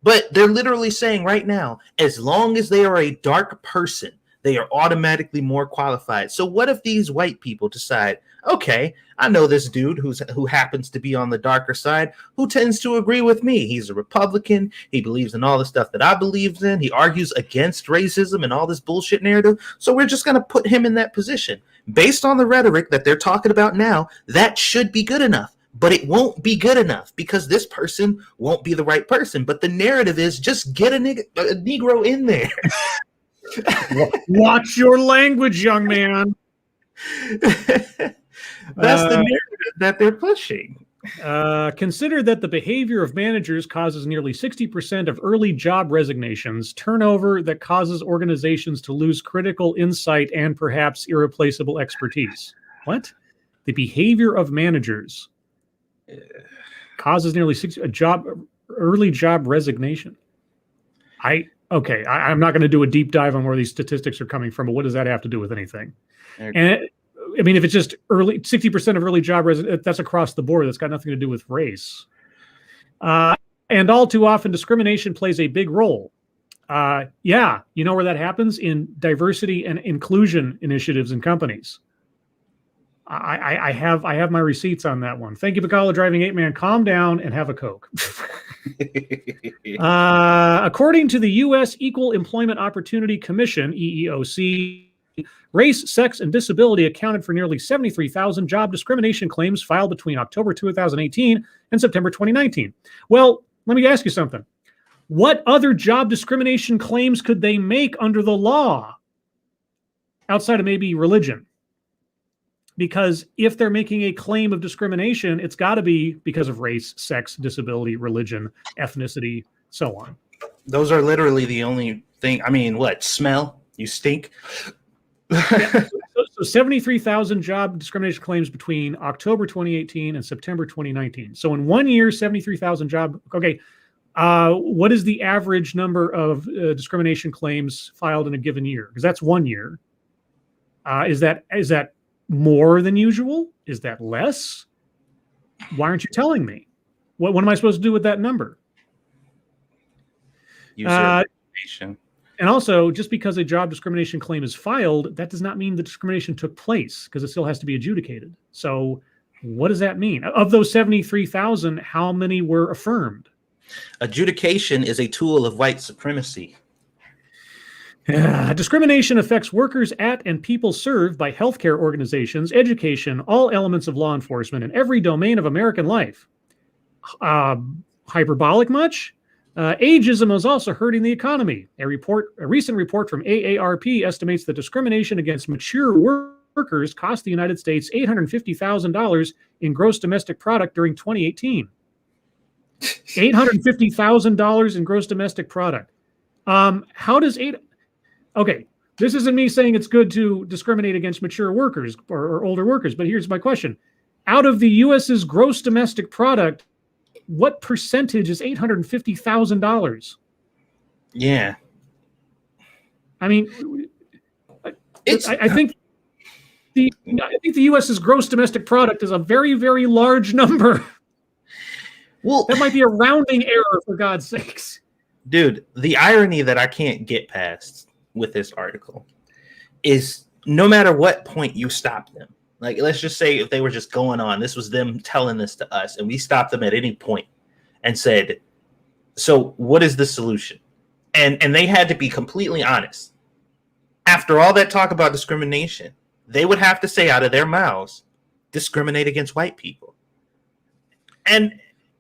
But they're literally saying right now, as long as they are a dark person, they are automatically more qualified. So what if these white people decide, okay, I know this dude who happens to be on the darker side, who tends to agree with me. He's a Republican. He believes in all the stuff that I believe in. He argues against racism and all this bullshit narrative. So we're just going to put him in that position. Based on the rhetoric that they're talking about now, that should be good enough. but it won't be good enough because this person won't be the right person. But the narrative is just get a Negro in there. Watch your language, young man. That's the narrative that they're pushing. Consider that the behavior of managers causes nearly 60% of early job resignations, turnover that causes organizations to lose critical insight and perhaps irreplaceable expertise. What? The behavior of managers causes nearly early job resignation. I'm not going to do a deep dive on where these statistics are coming from, but what does that have to do with anything? And I mean, if it's just 60% of early job that's across the board. That's got nothing to do with race. And all too often, discrimination plays a big role. Yeah, you know where that happens? In diversity and inclusion initiatives in companies. I have my receipts on that one. Thank you, Bacala Driving 8-Man. Calm down and have a Coke. According to the U.S. Equal Employment Opportunity Commission, EEOC, race, sex, and disability accounted for nearly 73,000 job discrimination claims filed between October 2018 and September 2019. Well, let me ask you something. What other job discrimination claims could they make under the law outside of maybe religion? Because if they're making a claim of discrimination, it's got to be because of race, sex, disability, religion, ethnicity, so on. Those are literally the only thing. I mean, what? Smell? You stink? So 73,000 job discrimination claims between October 2018 and September 2019. So in 1 year, 73,000 job. Okay. What is the average number of discrimination claims filed in a given year? Because that's 1 year. Is that more than usual? Is that less? Why aren't you telling me? What am I supposed to do with that number? User information. And also, just because a job discrimination claim is filed, that does not mean the discrimination took place, because it still has to be adjudicated. So what does that mean? Of those 73,000, how many were affirmed? Adjudication is a tool of white supremacy. Discrimination affects workers at and people served by healthcare organizations, education, all elements of law enforcement, and every domain of American life. Hyperbolic much? Ageism is also hurting the economy. A recent report from AARP estimates that discrimination against mature workers cost the United States $850,000 in gross domestic product during 2018. $850,000 in gross domestic product. Okay, this isn't me saying it's good to discriminate against mature workers or older workers, but here's my question. Out of the U.S.'s gross domestic product, what percentage is $850,000? Yeah. I mean, I think the U.S.'s gross domestic product is a very, very large number. Well, that might be a rounding error, for God's sakes. Dude, the irony that I can't get past with this article is no matter what point you stop them, like let's just say if they were just going on, this was them telling this to us, and we stopped them at any point and said, so what is the solution? And they had to be completely honest. After all that talk about discrimination, they would have to say out of their mouths, discriminate against white people. And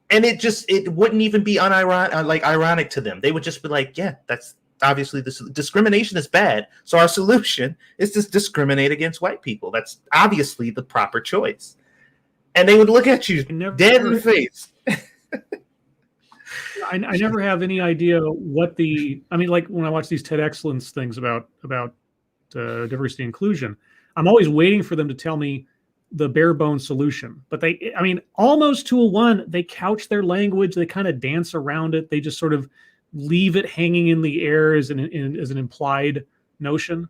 it wouldn't even be ironic to them. They would just be like, yeah, that's obviously this discrimination is bad. So our solution is to discriminate against white people. That's obviously the proper choice. And they would look at you dead in the face. I never have any idea what like when I watch these TED Excellence things about diversity and inclusion, I'm always waiting for them to tell me the bare bones solution. But almost to a one, they couch their language, they kind of dance around it, they just sort of leave it hanging in the air as an implied notion.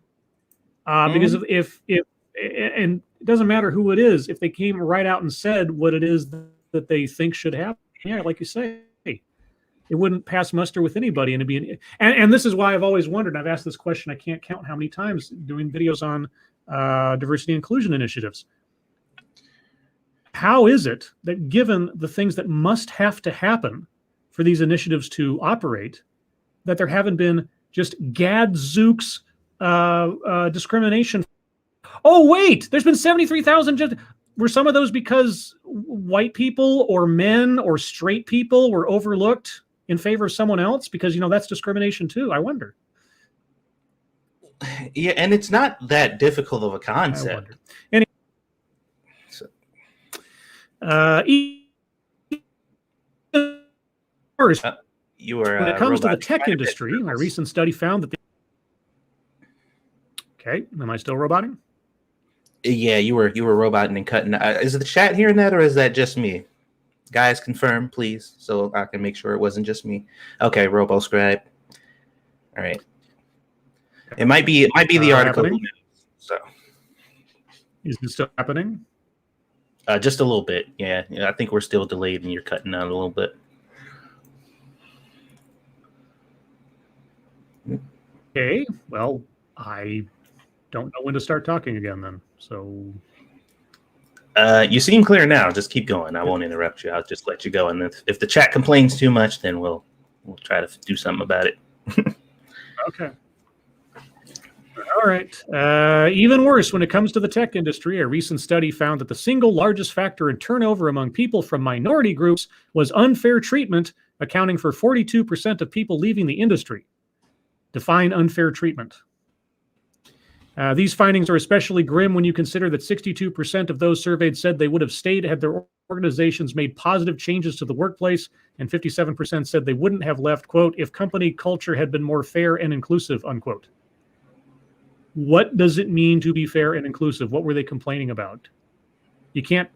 Because if and it doesn't matter who it is, if they came right out and said what it is that they think should happen, yeah, like you say, it wouldn't pass muster with anybody. And and this is why I've always wondered, and I've asked this question, I can't count how many times doing videos on diversity and inclusion initiatives. How is it that given the things that must have to happen for these initiatives to operate, that there haven't been just gadzooks discrimination? Oh, wait, there's been 73,000. were some of those because white people or men or straight people were overlooked in favor of someone else? Because, you know, that's discrimination too. I wonder. Yeah, and it's not that difficult of a I wonder. concept. Anyway, first, You were when it comes to the roboting tech quite a bit. industry, a recent study found that okay, am I still roboting? Yeah, you were roboting and cutting. Is the chat hearing that, or is that just me? Guys, confirm, please, so I can make sure it wasn't just me. Okay, Robo Scribe. All right. It might be the article. Happening? So Is this still happening? just a little bit. Yeah, I think we're still delayed, and you're cutting out a little bit. Okay, well, I don't know when to start talking again then. So you seem clear now. Just keep going. I won't interrupt you. I'll just let you go. And if the chat complains too much, then we'll try to do something about it. okay. All right. Even worse, when it comes to the tech industry, a recent study found that the single largest factor in turnover among people from minority groups was unfair treatment, accounting for 42% of people leaving the industry. Define unfair treatment. These findings are especially grim when you consider that 62% of those surveyed said they would have stayed had their organizations made positive changes to the workplace, and 57% said they wouldn't have left, quote, if company culture had been more fair and inclusive, unquote. What does it mean to be fair and inclusive? What were they complaining about? You can't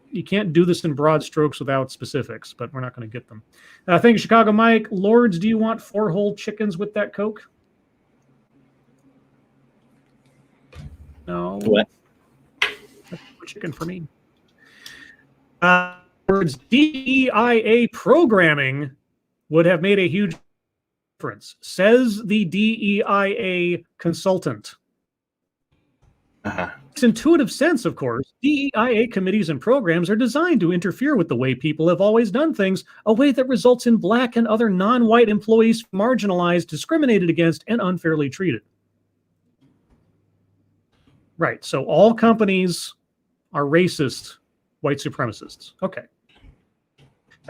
do this in broad strokes without specifics, but we're not going to get them. Thank you, Chicago Mike. Lords, do you want 4 whole chickens with that Coke? No. What? That's chicken for me. Words DEIA programming would have made a huge difference, says the DEIA consultant. It's intuitive sense, of course. DEIA committees and programs are designed to interfere with the way people have always done things, a way that results in Black and other non-white employees marginalized, discriminated against, and unfairly treated. Right, so all companies are racist white supremacists. Okay.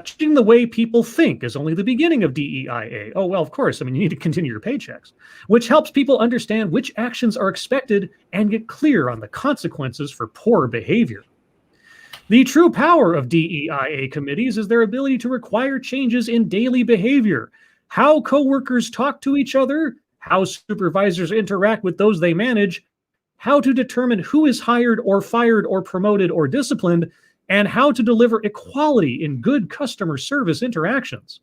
Changing the way people think is only the beginning of DEIA. Oh, well, of course. I mean, you need to continue your paychecks, which helps people understand which actions are expected and get clear on the consequences for poor behavior. The true power of DEIA committees is their ability to require changes in daily behavior, how coworkers talk to each other, how supervisors interact with those they manage, how to determine who is hired or fired or promoted or disciplined, and how to deliver equality in good customer service interactions.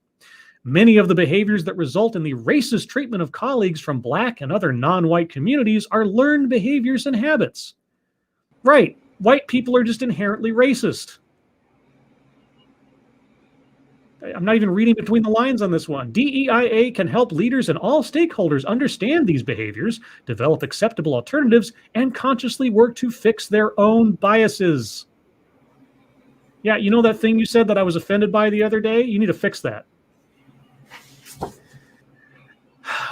Many of the behaviors that result in the racist treatment of colleagues from Black and other non-white communities are learned behaviors and habits. Right, white people are just inherently racist. I'm not even reading between the lines on this one. DEIA can help leaders and all stakeholders understand these behaviors, develop acceptable alternatives, and consciously work to fix their own biases. Yeah, you know that thing you said that I was offended by the other day? You need to fix that.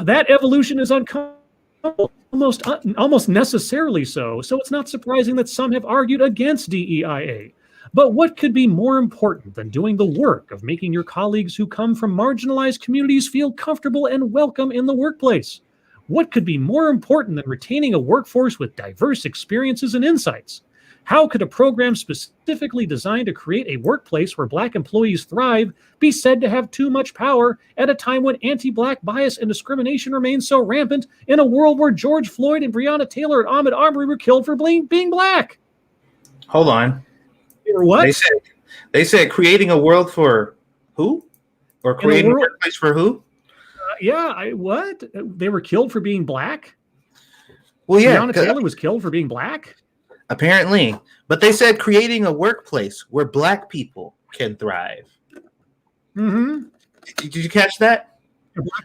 That evolution is uncomfortable, almost necessarily so it's not surprising that some have argued against DEIA. But what could be more important than doing the work of making your colleagues who come from marginalized communities feel comfortable and welcome in the workplace? What could be more important than retaining a workforce with diverse experiences and insights? How could a program specifically designed to create a workplace where Black employees thrive be said to have too much power at a time when anti-Black bias and discrimination remain so rampant in a world where George Floyd and Breonna Taylor and Ahmaud Arbery were killed for being Black? Hold on. Or what? They said creating a world for who? Or creating a workplace for who? What? They were killed for being Black? Well, yeah. Breonna Taylor was killed for being Black? Apparently. But they said creating a workplace where Black people can thrive. Mm-hmm. Did you catch that?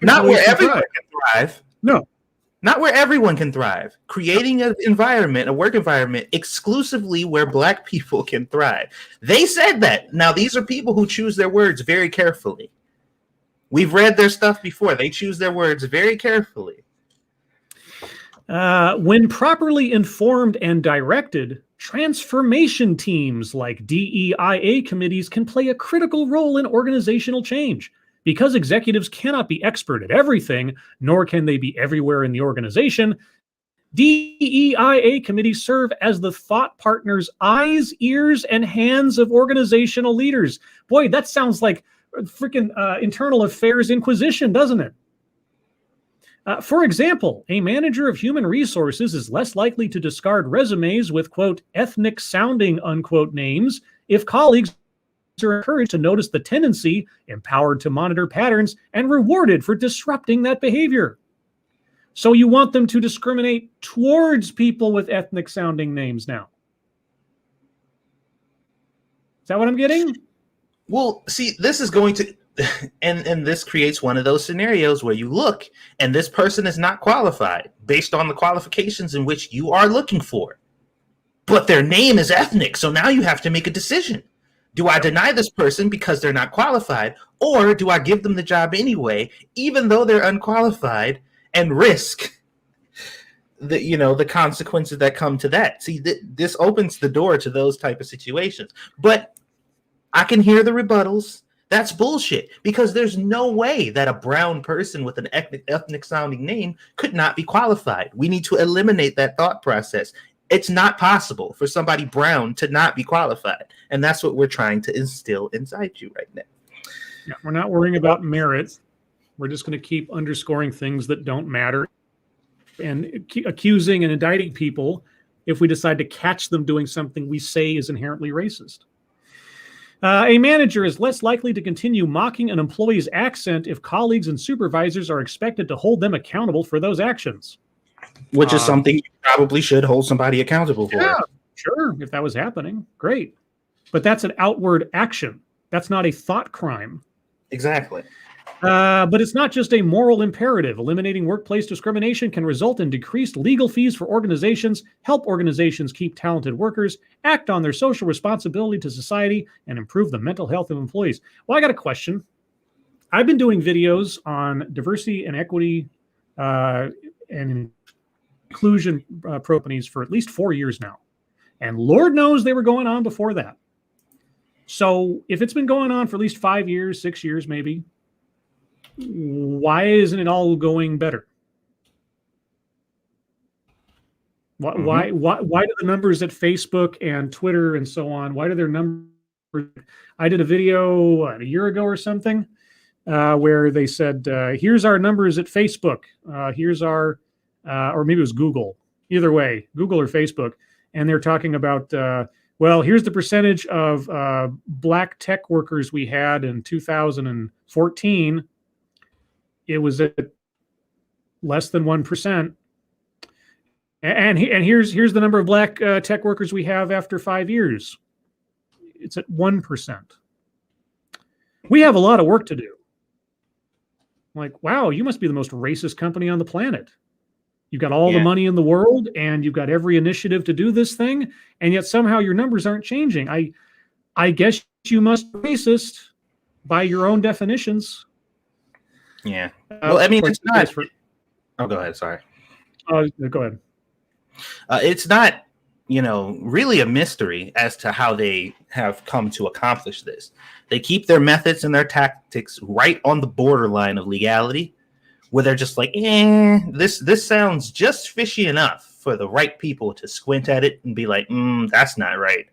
Not where everyone can thrive. No. Not where everyone can thrive. Creating an environment, a work environment, exclusively where Black people can thrive. They said that. Now, these are people who choose their words very carefully. We've read their stuff before. They choose their words very carefully. When properly informed and directed, Transformation teams like DEIA committees can play a critical role in organizational change. Because executives cannot be expert at everything, nor can they be everywhere in the organization, DEIA committees serve as the thought partners, eyes, ears, and hands of organizational leaders. Boy, that sounds like freaking internal affairs inquisition, doesn't it? For example, a manager of human resources is less likely to discard resumes with, quote, ethnic sounding, unquote, names if colleagues are encouraged to notice the tendency, empowered to monitor patterns, and rewarded for disrupting that behavior. So you want them to discriminate towards people with ethnic sounding names now. Is that what I'm getting? Well, see, this is going to, and this creates one of those scenarios where you look and this person is not qualified based on the qualifications in which you are looking for, but their name is ethnic. So now you have to make a decision. Do I deny this person because they're not qualified, or do I give them the job anyway, even though they're unqualified, and risk the consequences that come to that? See, this opens the door to those type of situations. But I can hear the rebuttals. That's bullshit, because there's no way that a brown person with an ethnic sounding name could not be qualified. We need to eliminate that thought process. It's not possible for somebody brown to not be qualified. And that's what we're trying to instill inside you right now. Yeah, we're not worrying about merit. We're just going to keep underscoring things that don't matter and accusing and indicting people if we decide to catch them doing something we say is inherently racist. A manager is less likely to continue mocking an employee's accent if colleagues and supervisors are expected to hold them accountable for those actions. Which is something you probably should hold somebody accountable for. Yeah, sure. If that was happening, great. But that's an outward action. That's not a thought crime. Exactly. But it's not just a moral imperative. Eliminating workplace discrimination can result in decreased legal fees for organizations, help organizations keep talented workers, act on their social responsibility to society, and improve the mental health of employees. Well, I got a question. I've been doing videos on diversity and equity and inclusion companies for at least 4 years now. And Lord knows they were going on before that. So if it's been going on for at least 5 years, 6 years maybe, why isn't it all going better? Why do the numbers at Facebook and Twitter and so on, why do their numbers? I did a video a year ago or something where they said, here's our numbers at Facebook. Here's our, or maybe it was Google. Either way, Google or Facebook. And they're talking about, well, here's the percentage of black tech workers we had in 2014. It was at less than 1%. And here's the number of black tech workers we have after 5 years. It's at 1%. We have a lot of work to do. I'm like, wow, you must be the most racist company on the planet. You've got all the money in the world, and you've got every initiative to do this thing, and yet somehow your numbers aren't changing. I guess you must be racist by your own definitions. Yeah. Well, I mean, it's not. Oh, go ahead. Sorry. Go ahead. It's not, really a mystery as to how they have come to accomplish this. They keep their methods and their tactics right on the borderline of legality, where they're just like, this sounds just fishy enough for the right people to squint at it and be like, that's not right.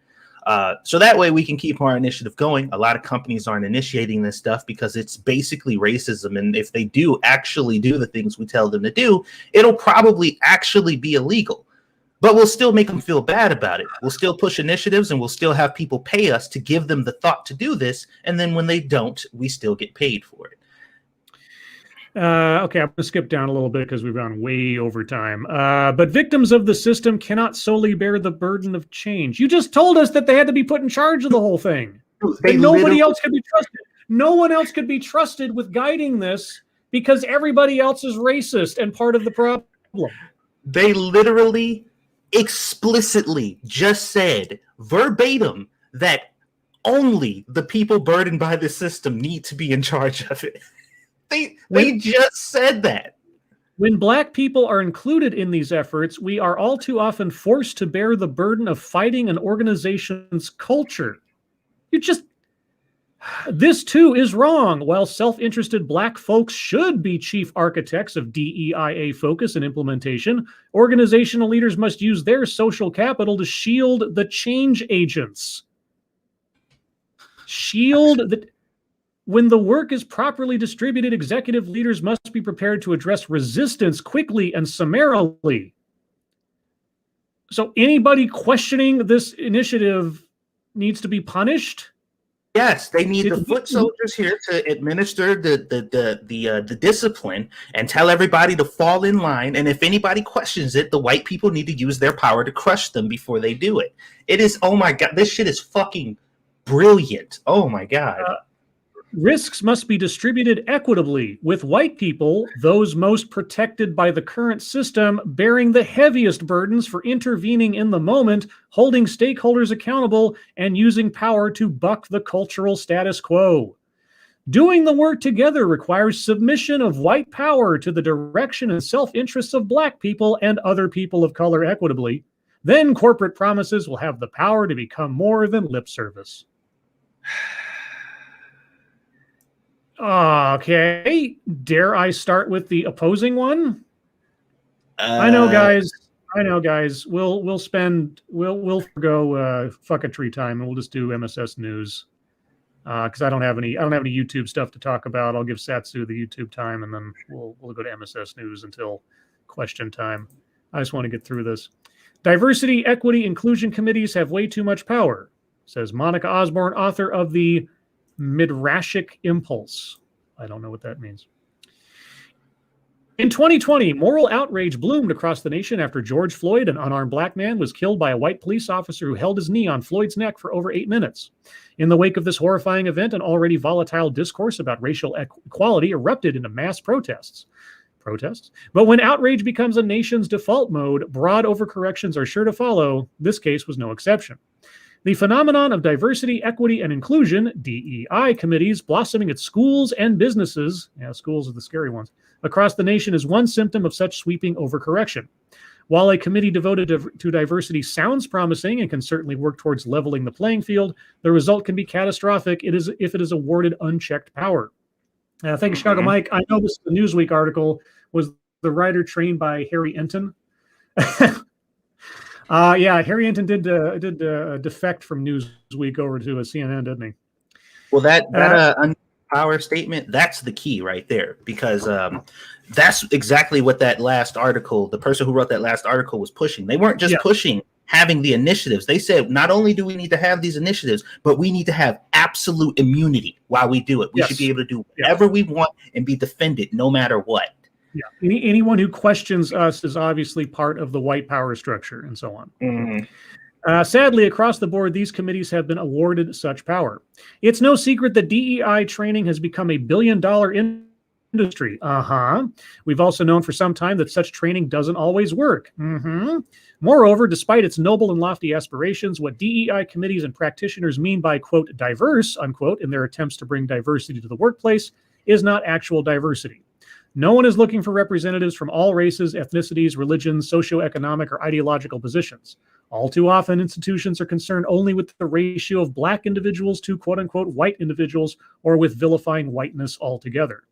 So that way we can keep our initiative going. A lot of companies aren't initiating this stuff because it's basically racism. And if they do actually do the things we tell them to do, it'll probably actually be illegal. But we'll still make them feel bad about it. We'll still push initiatives, and we'll still have people pay us to give them the thought to do this. And then when they don't, we still get paid for it. Okay, I'm going to skip down a little bit because we've gone way over time. But victims of the system cannot solely bear the burden of change. You just told us that they had to be put in charge of the whole thing. Nobody else could be trusted. No one else could be trusted with guiding this because everybody else is racist and part of the problem. They literally explicitly just said verbatim that only the people burdened by the system need to be in charge of it. They just said that. When Black people are included in these efforts, we are all too often forced to bear the burden of fighting an organization's culture. This too is wrong. While self-interested Black folks should be chief architects of DEIA focus and implementation, organizational leaders must use their social capital to shield the change agents. When the work is properly distributed, executive leaders must be prepared to address resistance quickly and summarily. So anybody questioning this initiative needs to be punished? Yes, they need the foot soldiers here to administer the discipline and tell everybody to fall in line. And if anybody questions it, the white people need to use their power to crush them before they do it. It is, oh my God, this shit is fucking brilliant. Oh my God. Risks must be distributed equitably, with white people, those most protected by the current system, bearing the heaviest burdens for intervening in the moment, holding stakeholders accountable, and using power to buck the cultural status quo. Doing the work together requires submission of white power to the direction and self-interests of Black people and other people of color equitably. Then corporate promises will have the power to become more than lip service. Okay, dare I start with the opposing one? I know, guys. We'll forgo fuck a tree time, and we'll just do MSS News because I don't have any YouTube stuff to talk about. I'll give Satsu the YouTube time, and then we'll go to MSS News until question time. I just want to get through this. Diversity, equity, inclusion committees have way too much power, says Monica Osborne, author of the Midrashic Impulse. I don't know what that means. In 2020, moral outrage bloomed across the nation after George Floyd, an unarmed Black man, was killed by a white police officer who held his knee on Floyd's neck for over 8 minutes. In the wake of this horrifying event, an already volatile discourse about racial equality erupted into mass protests. But when outrage becomes a nation's default mode, broad overcorrections are sure to follow. This case was no exception. The phenomenon of diversity, equity, and inclusion, DEI committees blossoming at schools and businesses, schools are the scary ones, across the nation is one symptom of such sweeping overcorrection. While a committee devoted to diversity sounds promising and can certainly work towards leveling the playing field, the result can be catastrophic if it is awarded unchecked power. Thank you, Chicago Mike. I know this Newsweek article was the writer trained by Harry Enton. Harry Enton did defect from Newsweek over to a CNN, didn't he? Well, that power statement, that's the key right there, because that's exactly what that last article, the person who wrote that last article was pushing. They weren't just pushing having the initiatives. They said, not only do we need to have these initiatives, but we need to have absolute immunity while we do it. We should be able to do whatever we want and be defended no matter what. Yeah. Anyone who questions us is obviously part of the white power structure and so on. Mm-hmm. Sadly, across the board, these committees have been awarded such power. It's no secret that DEI training has become a billion-dollar industry. We've also known for some time that such training doesn't always work. Moreover, despite its noble and lofty aspirations, what DEI committees and practitioners mean by, quote, diverse, unquote, in their attempts to bring diversity to the workplace is not actual diversity. No one is looking for representatives from all races, ethnicities, religions, socioeconomic, or ideological positions. All too often, institutions are concerned only with the ratio of Black individuals to quote-unquote white individuals, or with vilifying whiteness altogether.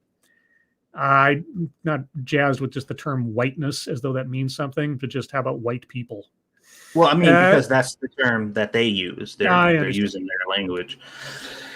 I'm not jazzed with just the term whiteness as though that means something, but just how about white people? Well, I mean, because that's the term that they use. They're using their language.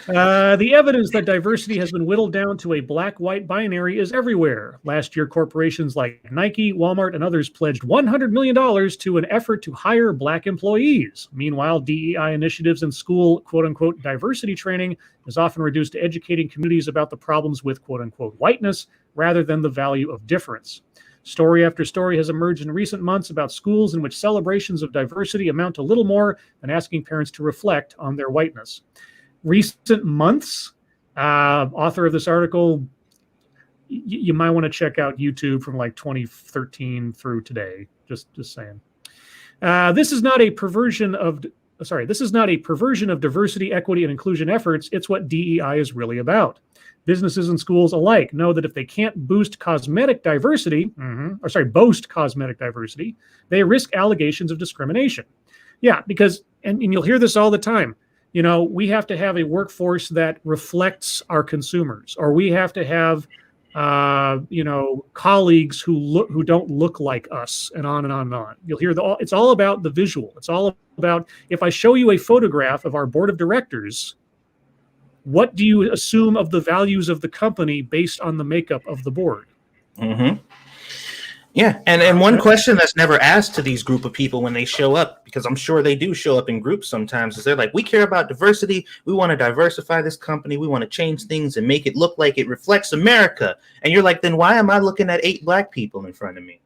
The evidence that diversity has been whittled down to a black-white binary is everywhere. Last year, corporations like Nike, Walmart, and others pledged $100 million to an effort to hire Black employees. Meanwhile, DEI initiatives in school, quote-unquote, diversity training is often reduced to educating communities about the problems with, quote-unquote, whiteness rather than the value of difference. Story after story has emerged in recent months about schools in which celebrations of diversity amount to little more than asking parents to reflect on their whiteness. Recent months, author of this article, you might want to check out YouTube from like 2013 through today. Just saying. This is not a perversion of diversity, equity, and inclusion efforts. It's what DEI is really about. Businesses and schools alike know that if they can't boast cosmetic diversity, they risk allegations of discrimination. Yeah, because, and you'll hear this all the time, we have to have a workforce that reflects our consumers, or we have to have, colleagues who don't look like us, and on and on and on. You'll hear it's all about the visual. It's all about, if I show you a photograph of our board of directors, what do you assume of the values of the company based on the makeup of the board? Mm-hmm. Yeah, and one question that's never asked to these group of people when they show up, because I'm sure they do show up in groups sometimes, is they're like, we care about diversity. We want to diversify this company. We want to change things and make it look like it reflects America. And you're like, then why am I looking at 8 black people in front of me?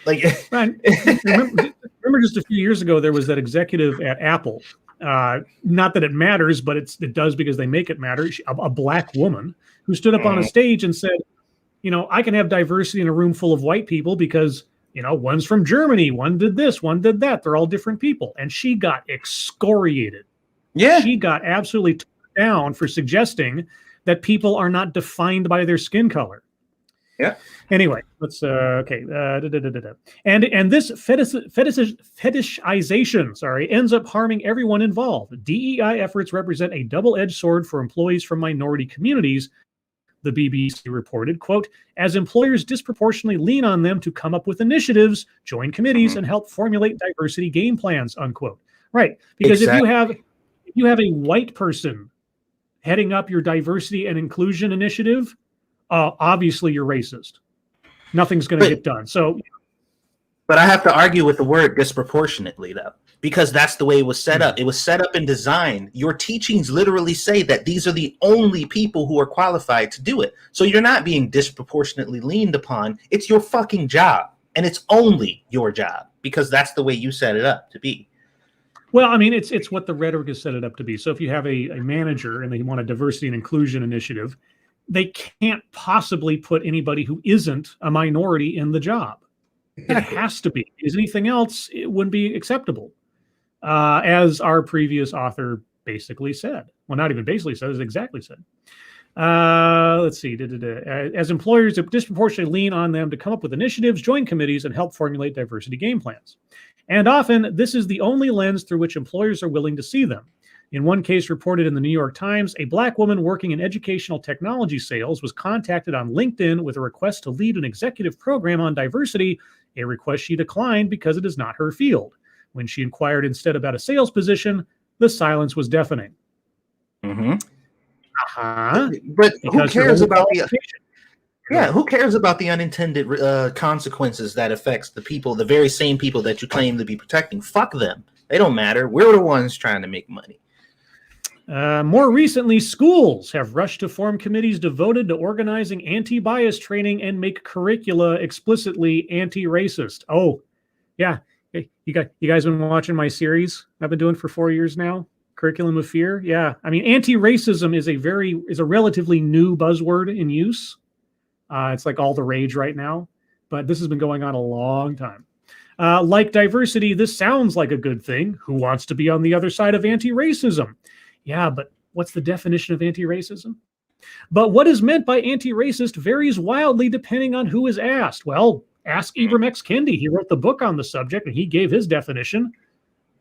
Like, remember just a few years ago, there was that executive at Apple. Not that it matters, but it does because they make it matter. A black woman who stood up on a stage and said, I can have diversity in a room full of white people because, one's from Germany, one did this, one did that. They're all different people. And she got excoriated. Yeah. She got absolutely torn down for suggesting that people are not defined by their skin color. Yeah. Anyway, let's okay. And this fetishization, ends up harming everyone involved. DEI efforts represent a double-edged sword for employees from minority communities, the BBC reported, quote, as employers disproportionately lean on them to come up with initiatives, join committees, and help formulate diversity game plans, unquote. Right. Because exactly. if you have a white person heading up your diversity and inclusion initiative, obviously you're racist. Nothing's going to get done. But I have to argue with the word disproportionately, though, because that's the way it was set up. It was set up and designed. Your teachings literally say that these are the only people who are qualified to do it. So you're not being disproportionately leaned upon. It's your fucking job, and it's only your job because that's the way you set it up to be. Well, I mean, it's what the rhetoric has set it up to be. So if you have a manager and they want a diversity and inclusion initiative, they can't possibly put anybody who isn't a minority in the job. It has to be. Is anything else, it wouldn't be acceptable. As our previous author basically said. Well, not even basically said, it exactly said. Let's see. As employers disproportionately lean on them to come up with initiatives, join committees, and help formulate diversity game plans. And often, this is the only lens through which employers are willing to see them. In one case reported in the New York Times, a black woman working in educational technology sales was contacted on LinkedIn with a request to lead an executive program on diversity, a request she declined because it is not her field. When she inquired instead about a sales position, the silence was deafening. Mm-hmm. But who cares about who cares about the unintended consequences that affects the people, the very same people that you claim to be protecting? Fuck them. They don't matter. We're the ones trying to make money. More recently, schools have rushed to form committees devoted to organizing anti-bias training and make curricula explicitly anti-racist. Oh, yeah. You guys been watching my series I've been doing for 4 years now? Curriculum of Fear? Yeah. I mean, anti-racism is a relatively new buzzword in use. It's like all the rage right now, but this has been going on a long time. Like diversity, this sounds like a good thing. Who wants to be on the other side of anti-racism? Yeah, but what's the definition of anti-racism? But what is meant by anti-racist varies wildly depending on who is asked. Well, ask Ibram X. Kendi. He wrote the book on the subject, and he gave his definition.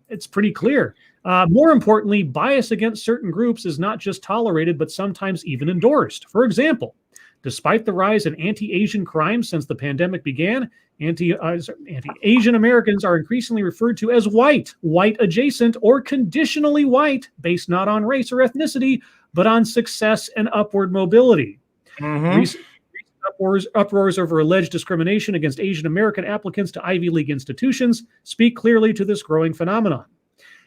It's pretty clear. More importantly, bias against certain groups is not just tolerated, but sometimes even endorsed. For example, despite the rise in anti-Asian crime since the pandemic began, anti-Asian Americans are increasingly referred to as white adjacent, or conditionally white, based not on race or ethnicity, but on success and upward mobility. Mm-hmm. Recent uproars over alleged discrimination against Asian American applicants to Ivy League institutions speak clearly to this growing phenomenon.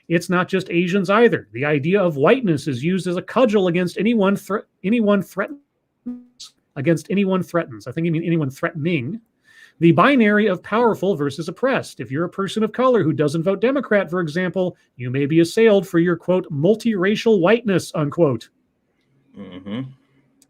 It's not just Asians either. The idea of whiteness is used as a cudgel against anyone threatens. I think you mean anyone threatening. The binary of powerful versus oppressed. If you're a person of color who doesn't vote Democrat, for example, you may be assailed for your, quote, multiracial whiteness, unquote. Mm-hmm.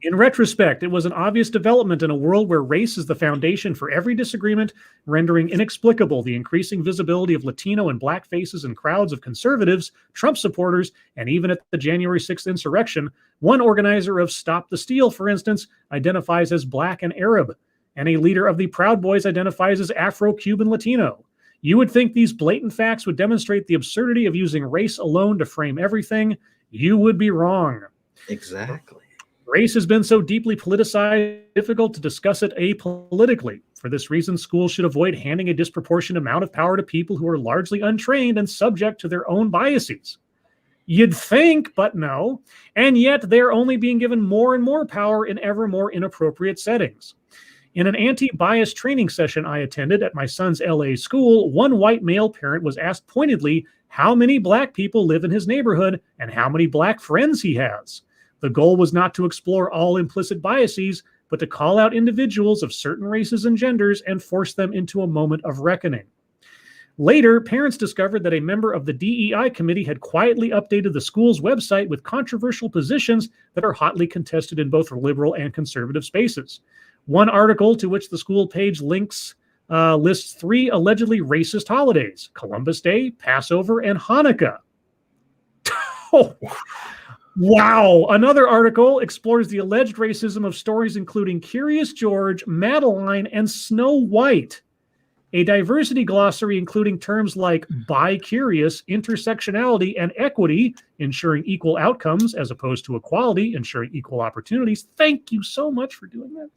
In retrospect, it was an obvious development in a world where race is the foundation for every disagreement, rendering inexplicable the increasing visibility of Latino and Black faces in crowds of conservatives, Trump supporters, and even at the January 6th insurrection. One organizer of Stop the Steal, for instance, identifies as Black and Arab, and a leader of the Proud Boys identifies as Afro-Cuban Latino. You would think these blatant facts would demonstrate the absurdity of using race alone to frame everything. You would be wrong. Exactly. Race has been so deeply politicized, difficult to discuss it apolitically. For this reason, schools should avoid handing a disproportionate amount of power to people who are largely untrained and subject to their own biases. You'd think, but no. And yet they're only being given more and more power in ever more inappropriate settings. In an anti-bias training session I attended at my son's LA school, one white male parent was asked pointedly how many Black people live in his neighborhood and how many Black friends he has. The goal was not to explore all implicit biases, but to call out individuals of certain races and genders and force them into a moment of reckoning. Later, parents discovered that a member of the DEI committee had quietly updated the school's website with controversial positions that are hotly contested in both liberal and conservative spaces. One article to which the school page links lists 3 allegedly racist holidays: Columbus Day, Passover, and Hanukkah. Oh. Wow. Another article explores the alleged racism of stories including Curious George, Madeline, and Snow White. A diversity glossary including terms like bi-curious, intersectionality, and equity, ensuring equal outcomes as opposed to equality, ensuring equal opportunities. Thank you so much for doing that.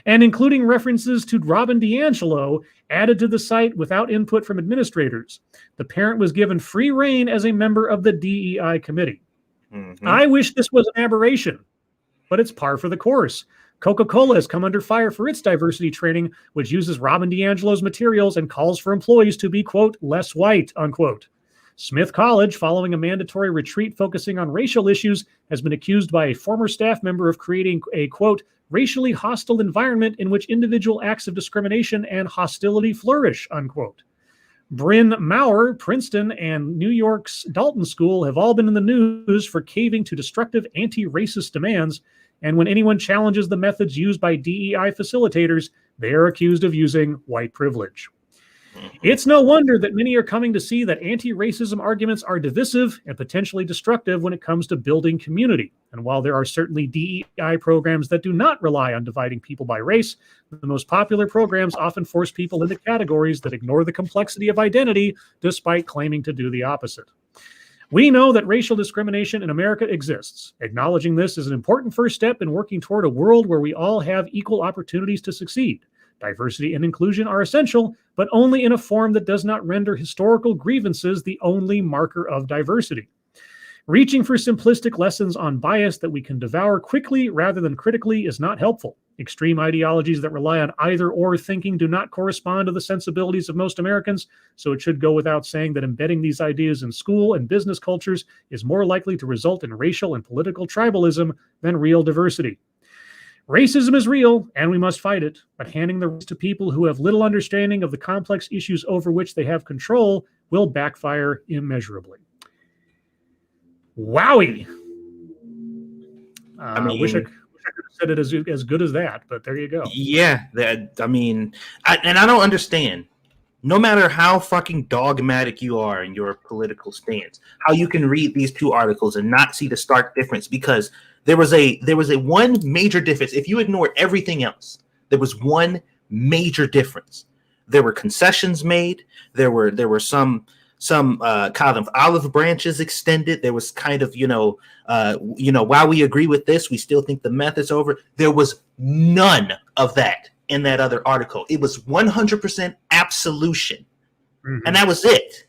And including references to Robin DiAngelo added to the site without input from administrators. The parent was given free rein as a member of the DEI committee. Mm-hmm. I wish this was an aberration, but it's par for the course. Coca-Cola has come under fire for its diversity training, which uses Robin DiAngelo's materials and calls for employees to be, quote, less white, unquote. Smith College, following a mandatory retreat focusing on racial issues, has been accused by a former staff member of creating a, quote, racially hostile environment in which individual acts of discrimination and hostility flourish, unquote. Bryn Mawr, Princeton, and New York's Dalton School have all been in the news for caving to destructive anti-racist demands, and when anyone challenges the methods used by DEI facilitators, they are accused of using white privilege. It's no wonder that many are coming to see that anti-racism arguments are divisive and potentially destructive when it comes to building community. And while there are certainly DEI programs that do not rely on dividing people by race, the most popular programs often force people into categories that ignore the complexity of identity despite claiming to do the opposite. We know that racial discrimination in America exists. Acknowledging this is an important first step in working toward a world where we all have equal opportunities to succeed. Diversity and inclusion are essential, but only in a form that does not render historical grievances the only marker of diversity. Reaching for simplistic lessons on bias that we can devour quickly rather than critically is not helpful. Extreme ideologies that rely on either-or thinking do not correspond to the sensibilities of most Americans, so it should go without saying that embedding these ideas in school and business cultures is more likely to result in racial and political tribalism than real diversity. Racism is real, and we must fight it, but handing the rights to people who have little understanding of the complex issues over which they have control will backfire immeasurably. Wowie! I wish I could have said it as good as that, but there you go. Yeah, I don't understand. No matter how fucking dogmatic you are in your political stance, how you can read these 2 articles and not see the stark difference, because there was a one major difference. If you ignore everything else, there was one major difference. There were concessions made. There were some kind of olive branches extended. There was kind of, while we agree with this, we still think the method's over. There was none of that in that other article. It was 100% absolution. Mm-hmm. And that was it.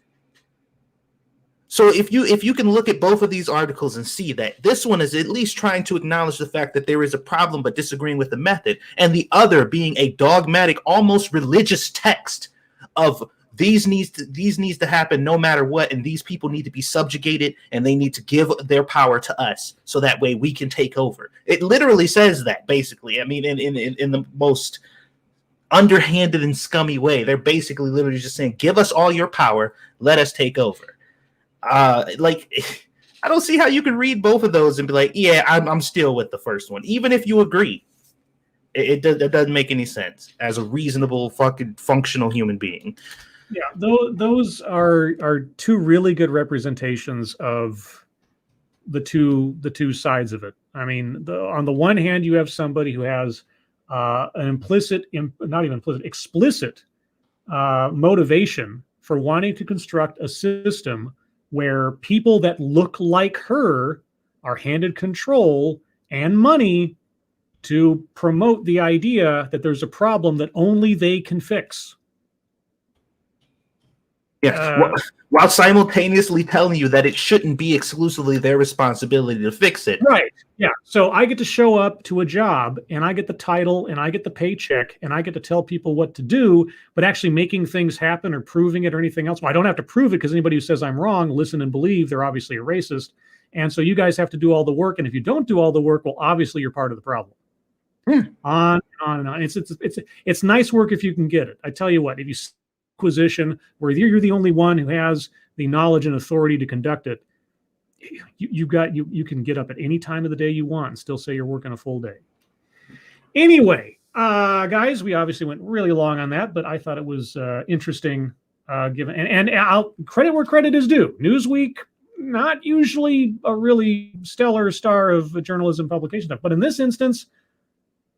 So if you can look at both of these articles and see that this one is at least trying to acknowledge the fact that there is a problem but disagreeing with the method, and the other being a dogmatic, almost religious text of these needs to happen no matter what, and these people need to be subjugated and they need to give their power to us so that way we can take over. It literally says that, basically. I mean, in the most underhanded and scummy way, they're basically literally just saying, give us all your power, let us take over. I I don't see how you can read both of those and be like, yeah, I'm still with the first one, even if you agree. It doesn't make any sense as a reasonable fucking functional human being. Yeah, those are two really good representations of the two sides of it. I mean, on the one hand, you have somebody who has an explicit motivation for wanting to construct a system where people that look like her are handed control and money to promote the idea that there's a problem that only they can fix. Yeah, while simultaneously telling you that it shouldn't be exclusively their responsibility to fix it. Right. Yeah. So I get to show up to a job and I get the title and I get the paycheck and I get to tell people what to do, but actually making things happen or proving it or anything else. Well, I don't have to prove it because anybody who says I'm wrong, listen and believe, they're obviously a racist. And so you guys have to do all the work. And if you don't do all the work, well, obviously you're part of the problem. On and on and on. It's nice work if you can get it. I tell you what, if you acquisition where you're the only one who has the knowledge and authority to conduct it, you can get up at any time of the day you want and still say you're working a full day. Anyway, guys, we obviously went really long on that, but I thought it was interesting. Given and I'll credit where credit is due. Newsweek, not usually a really stellar star of journalism publication stuff, but in this instance,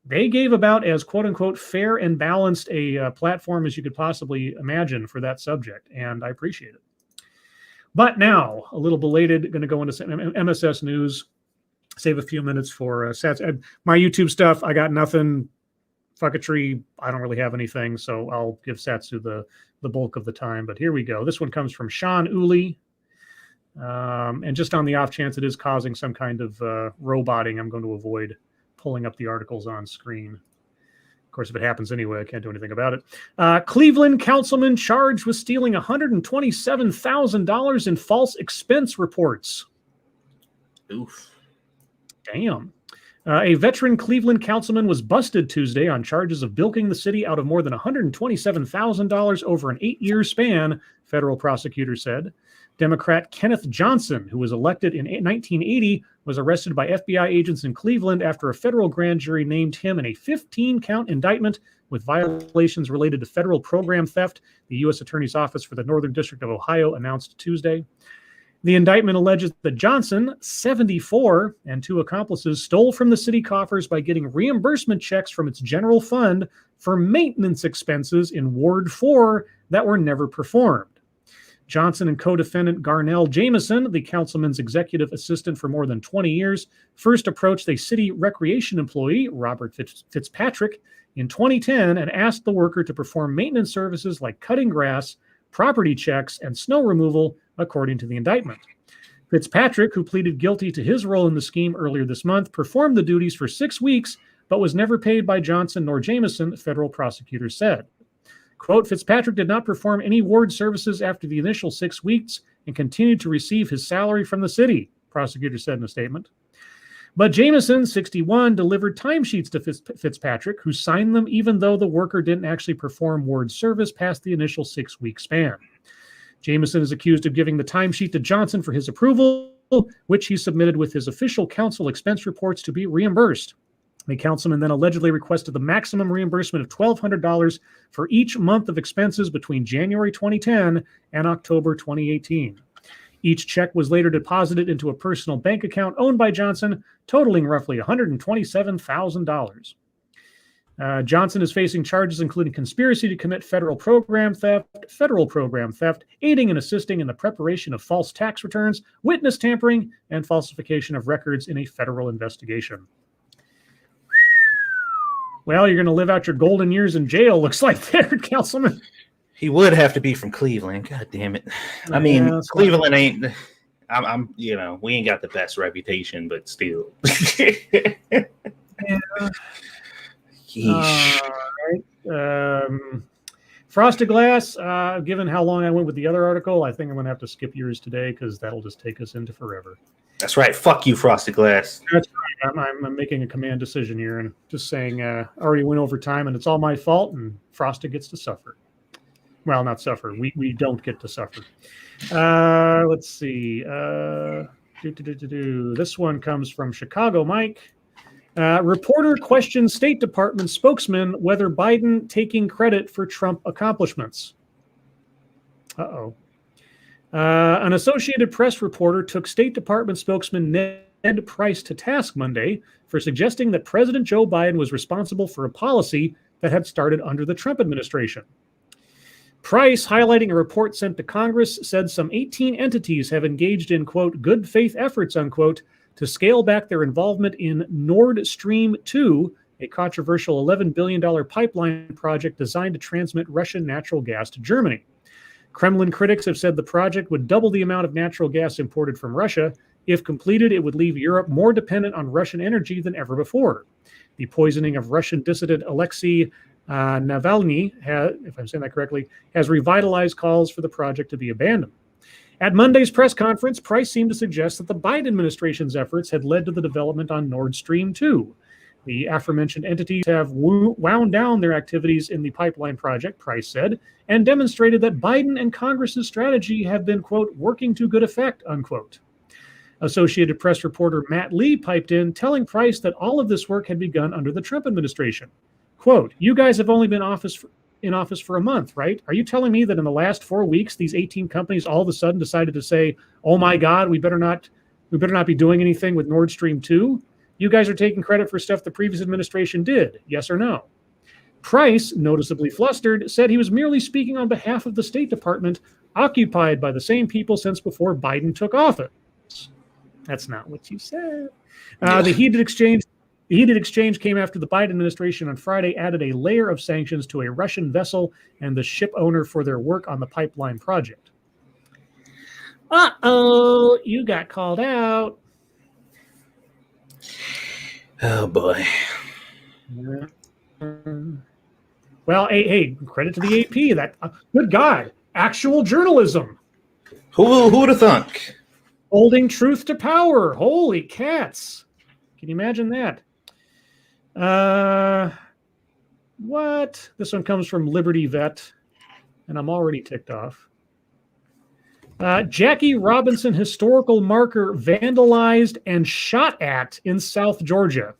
they gave about as quote unquote fair and balanced a platform as you could possibly imagine for that subject. And I appreciate it. But now, a little belated, going to go into MSS news, save a few minutes for Satsu. My YouTube stuff, I got nothing. Fucketry, I don't really have anything, so I'll give Satsu the bulk of the time. But here we go. This one comes from Sean Uli. And just on the off chance it is causing some kind of roboting, I'm going to avoid pulling up the articles on screen. Of course, if it happens anyway, I can't do anything about it. Cleveland councilman charged with stealing $127,000 in false expense reports. Oof. Damn. A veteran Cleveland councilman was busted Tuesday on charges of bilking the city out of more than $127,000 over an 8-year span, federal prosecutors said. Democrat Kenneth Johnson, who was elected in 1980, was arrested by FBI agents in Cleveland after a federal grand jury named him in a 15-count indictment with violations related to federal program theft, the U.S. Attorney's Office for the Northern District of Ohio announced Tuesday. The indictment alleges that Johnson, 74, and 2 accomplices stole from the city coffers by getting reimbursement checks from its general fund for maintenance expenses in Ward 4 that were never performed. Johnson and co-defendant Garnell Jameson, the councilman's executive assistant for more than 20 years, first approached a city recreation employee, Robert Fitzpatrick, in 2010 and asked the worker to perform maintenance services like cutting grass, property checks, and snow removal, according to the indictment. Fitzpatrick, who pleaded guilty to his role in the scheme earlier this month, performed the duties for 6 weeks, but was never paid by Johnson nor Jameson, federal prosecutors said. Quote, Fitzpatrick did not perform any ward services after the initial 6 weeks and continued to receive his salary from the city, prosecutors said in a statement. But Jameson, 61, delivered timesheets to Fitzpatrick, who signed them even though the worker didn't actually perform ward service past the initial 6-week span. Jameson is accused of giving the timesheet to Johnson for his approval, which he submitted with his official council expense reports to be reimbursed. The councilman then allegedly requested the maximum reimbursement of $1,200 for each month of expenses between January 2010 and October 2018. Each check was later deposited into a personal bank account owned by Johnson, totaling roughly $127,000. Johnson is facing charges including conspiracy to commit federal program theft, aiding and assisting in the preparation of false tax returns, witness tampering, and falsification of records in a federal investigation. Well, you're going to live out your golden years in jail, looks like there, Councilman. He would have to be from Cleveland. God damn it. I mean, Cleveland ain't, I'm we ain't got the best reputation, but still. Yeah. Frosted Glass, given how long I went with the other article, I think I'm going to have to skip yours today because that'll just take us into forever. That's right. Fuck you, Frosted Glass. That's right. I'm making a command decision here and just saying I already went over time and it's all my fault and Frosted gets to suffer. Well, not suffer. We don't get to suffer. Let's see. This one comes from Chicago Mike. Reporter questions State Department spokesman whether Biden taking credit for Trump accomplishments. Uh-oh. An Associated Press reporter took State Department spokesman Ned Price to task Monday for suggesting that President Joe Biden was responsible for a policy that had started under the Trump administration. Price, highlighting a report sent to Congress, said some 18 entities have engaged in, quote, good faith efforts, unquote, to scale back their involvement in Nord Stream 2, a controversial $11 billion pipeline project designed to transmit Russian natural gas to Germany. Kremlin critics have said the project would double the amount of natural gas imported from Russia. If completed, it would leave Europe more dependent on Russian energy than ever before. The poisoning of Russian dissident Alexei Navalny, if I'm saying that correctly, has revitalized calls for the project to be abandoned. At Monday's press conference, Price seemed to suggest that the Biden administration's efforts had led to the development on Nord Stream 2. The aforementioned entities have wound down their activities in the pipeline project, Price said, and demonstrated that Biden and Congress's strategy have been, quote, working to good effect, unquote. Associated Press reporter Matt Lee piped in, telling Price that all of this work had begun under the Trump administration. Quote, you guys have only been in office for a month, right? Are you telling me that in the last 4 weeks, these 18 companies all of a sudden decided to say, oh my God, we better not be doing anything with Nord Stream 2? You guys are taking credit for stuff the previous administration did, yes or no? Price, noticeably flustered, said he was merely speaking on behalf of the State Department, occupied by the same people since before Biden took office. That's not what you said. The heated exchange came after the Biden administration on Friday added a layer of sanctions to a Russian vessel and the ship owner for their work on the pipeline project. Uh-oh, you got called out. Oh, boy. Well, hey, credit to the AP. That good God, actual journalism. Who would have thunk? Holding truth to power. Holy cats. Can you imagine that? What? This one comes from Liberty Vet, and I'm already ticked off. Jackie Robinson historical marker vandalized and shot at in South Georgia.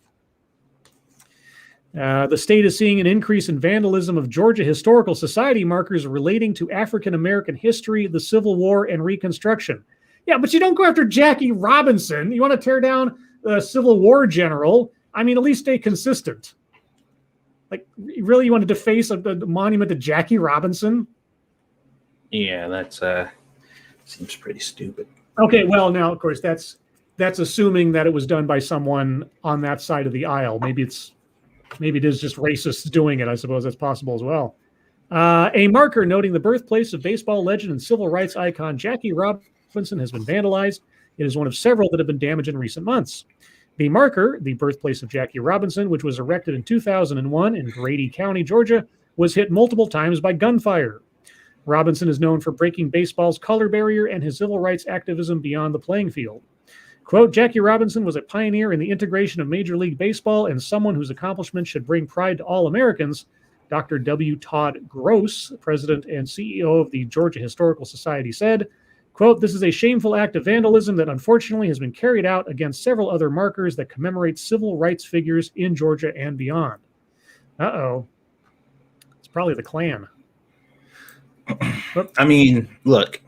The state is seeing an increase in vandalism of Georgia Historical Society markers relating to African American history, the Civil War, and Reconstruction. Yeah, but you don't go after Jackie Robinson. You want to tear down the Civil War general. I mean, at least stay consistent. Like, really, you want to deface a monument to Jackie Robinson? Yeah, that's seems pretty stupid. Okay, well, now, of course, that's assuming that it was done by someone on that side of the aisle. Maybe it is just racists doing it. I suppose that's possible as well. A marker noting the birthplace of baseball legend and civil rights icon Jackie Robinson has been vandalized. It is one of several that have been damaged in recent months. The marker, the birthplace of Jackie Robinson, which was erected in 2001 in Grady County, Georgia, was hit multiple times by gunfire. Robinson is known for breaking baseball's color barrier and his civil rights activism beyond the playing field. Quote, Jackie Robinson was a pioneer in the integration of Major League Baseball and someone whose accomplishments should bring pride to all Americans, Dr. W. Todd Gross, president and CEO of the Georgia Historical Society, said, quote, this is a shameful act of vandalism that unfortunately has been carried out against several other markers that commemorate civil rights figures in Georgia and beyond. Uh-oh. It's probably the Klan. I mean, look,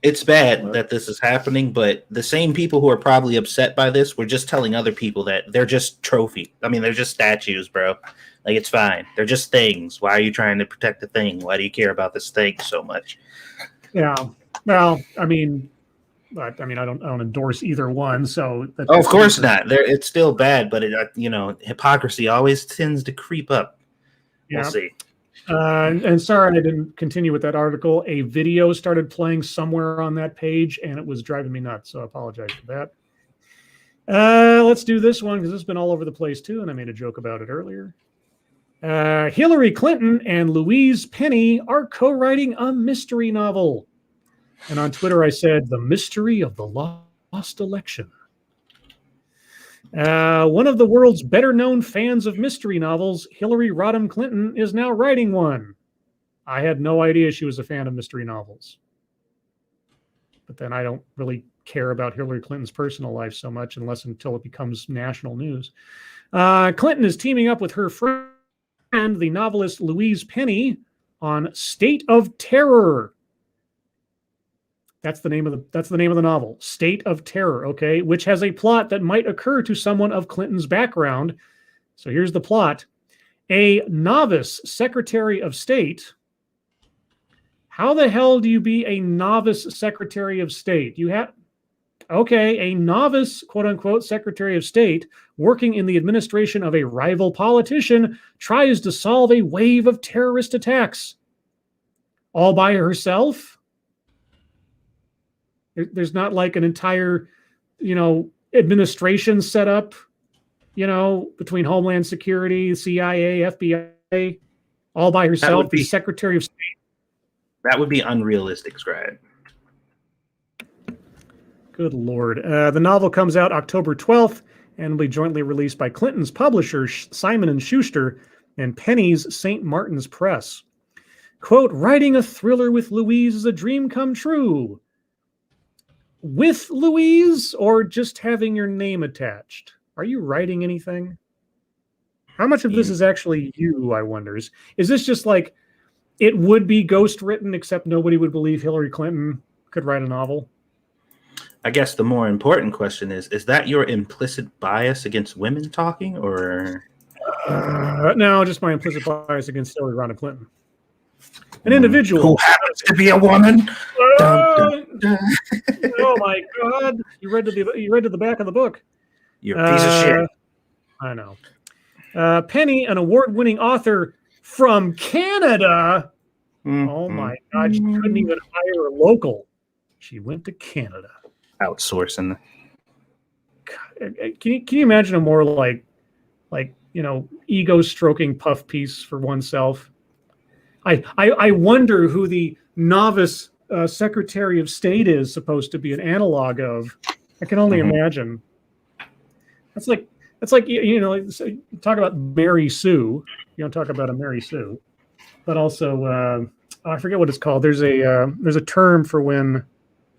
it's bad that this is happening, but the same people who are probably upset by this were just telling other people that they're just trophy. I mean, they're just statues, bro. Like, it's fine. They're just things. Why are you trying to protect the thing? Why do you care about this thing so much? Yeah. Well, I don't endorse either one. So of course not. It's still bad, but hypocrisy always tends to creep up. Yeah. We'll see. And sorry I didn't continue with that article. A video started playing somewhere on that page, and it was driving me nuts. So I apologize for that. Let's do this one because it's been all over the place too, and I made a joke about it earlier. Hillary Clinton and Louise Penny are co-writing a mystery novel. And on Twitter, I said, the mystery of the lost election. One of the world's better-known fans of mystery novels, Hillary Rodham Clinton, is now writing one. I had no idea she was a fan of mystery novels. But then I don't really care about Hillary Clinton's personal life so much until it becomes national news. Clinton is teaming up with her friend, the novelist Louise Penny, on State of Terror. That's the name of the novel, State of Terror, okay, which has a plot that might occur to someone of Clinton's background. So here's the plot. A novice Secretary of State. How the hell do you be a novice Secretary of State? A novice, quote unquote, Secretary of State working in the administration of a rival politician tries to solve a wave of terrorist attacks. All by herself? There's not like an entire, administration set up, between Homeland Security, CIA, FBI, all by herself, the Secretary of State. That would be unrealistic, Scribe. Good Lord. The novel comes out October 12th and will be jointly released by Clinton's publisher, Simon & Schuster, and Penny's St. Martin's Press. Quote, writing a thriller with Louise is a dream come true. With Louise or just having your name attached? Are you writing anything? How much of this is actually you, I wonder? Is this just like it would be ghost written, except nobody would believe Hillary Clinton could write a novel? I guess the more important question is that your implicit bias against women talking, or? No, just my implicit bias against Hillary Rodham Clinton. An individual who happens to be a woman. Oh my God! You read to the back of the book. You're a piece of shit. I know. Penny, an award-winning author from Canada. Mm-hmm. Oh my God! She couldn't even hire a local. She went to Canada. Outsourcing. Can you imagine a more like ego-stroking puff piece for oneself? I wonder who the novice Secretary of State is supposed to be an analog of. I can only imagine. That's like talk about Mary Sue. You don't talk about a Mary Sue, but also I forget what it's called. There's a term for when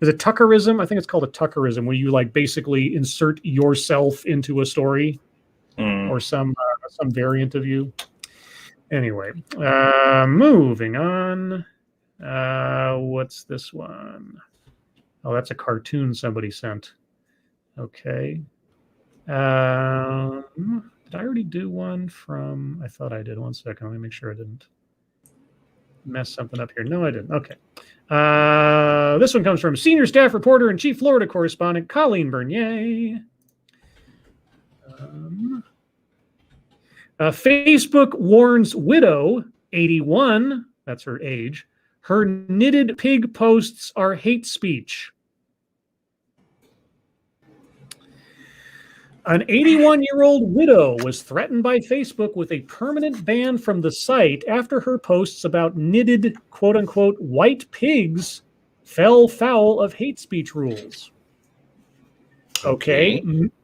there's a Tuckerism. I think it's called a Tuckerism, where you like basically insert yourself into a story or some variant of you. Anyway, moving on. What's this one? Oh, that's a cartoon somebody sent. Okay. Did I already do one from? I thought I did. 1 second. Let me make sure I didn't mess something up here. No, I didn't. Okay. This one comes from senior staff reporter and chief Florida correspondent Colleen Bernier. Facebook warns widow, 81, that's her age, her knitted pig posts are hate speech. An 81-year-old widow was threatened by Facebook with a permanent ban from the site after her posts about knitted, quote-unquote, white pigs fell foul of hate speech rules. Okay.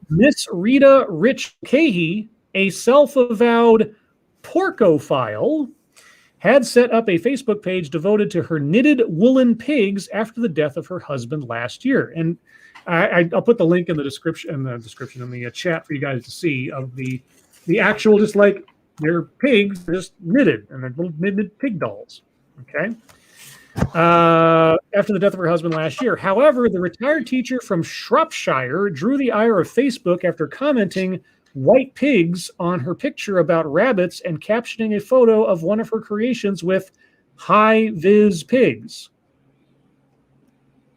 Miss Rita Rich Cahey, a self-avowed porcophile, had set up a Facebook page devoted to her knitted woolen pigs after the death of her husband last year. And I'll put the link in the description in the chat for you guys to see of the actual, just like they're pigs, they're just knitted, and they're little knitted pig dolls. Okay. After the death of her husband last year. However, the retired teacher from Shropshire drew the ire of Facebook after commenting white pigs on her picture about rabbits and captioning a photo of one of her creations with high-vis pigs.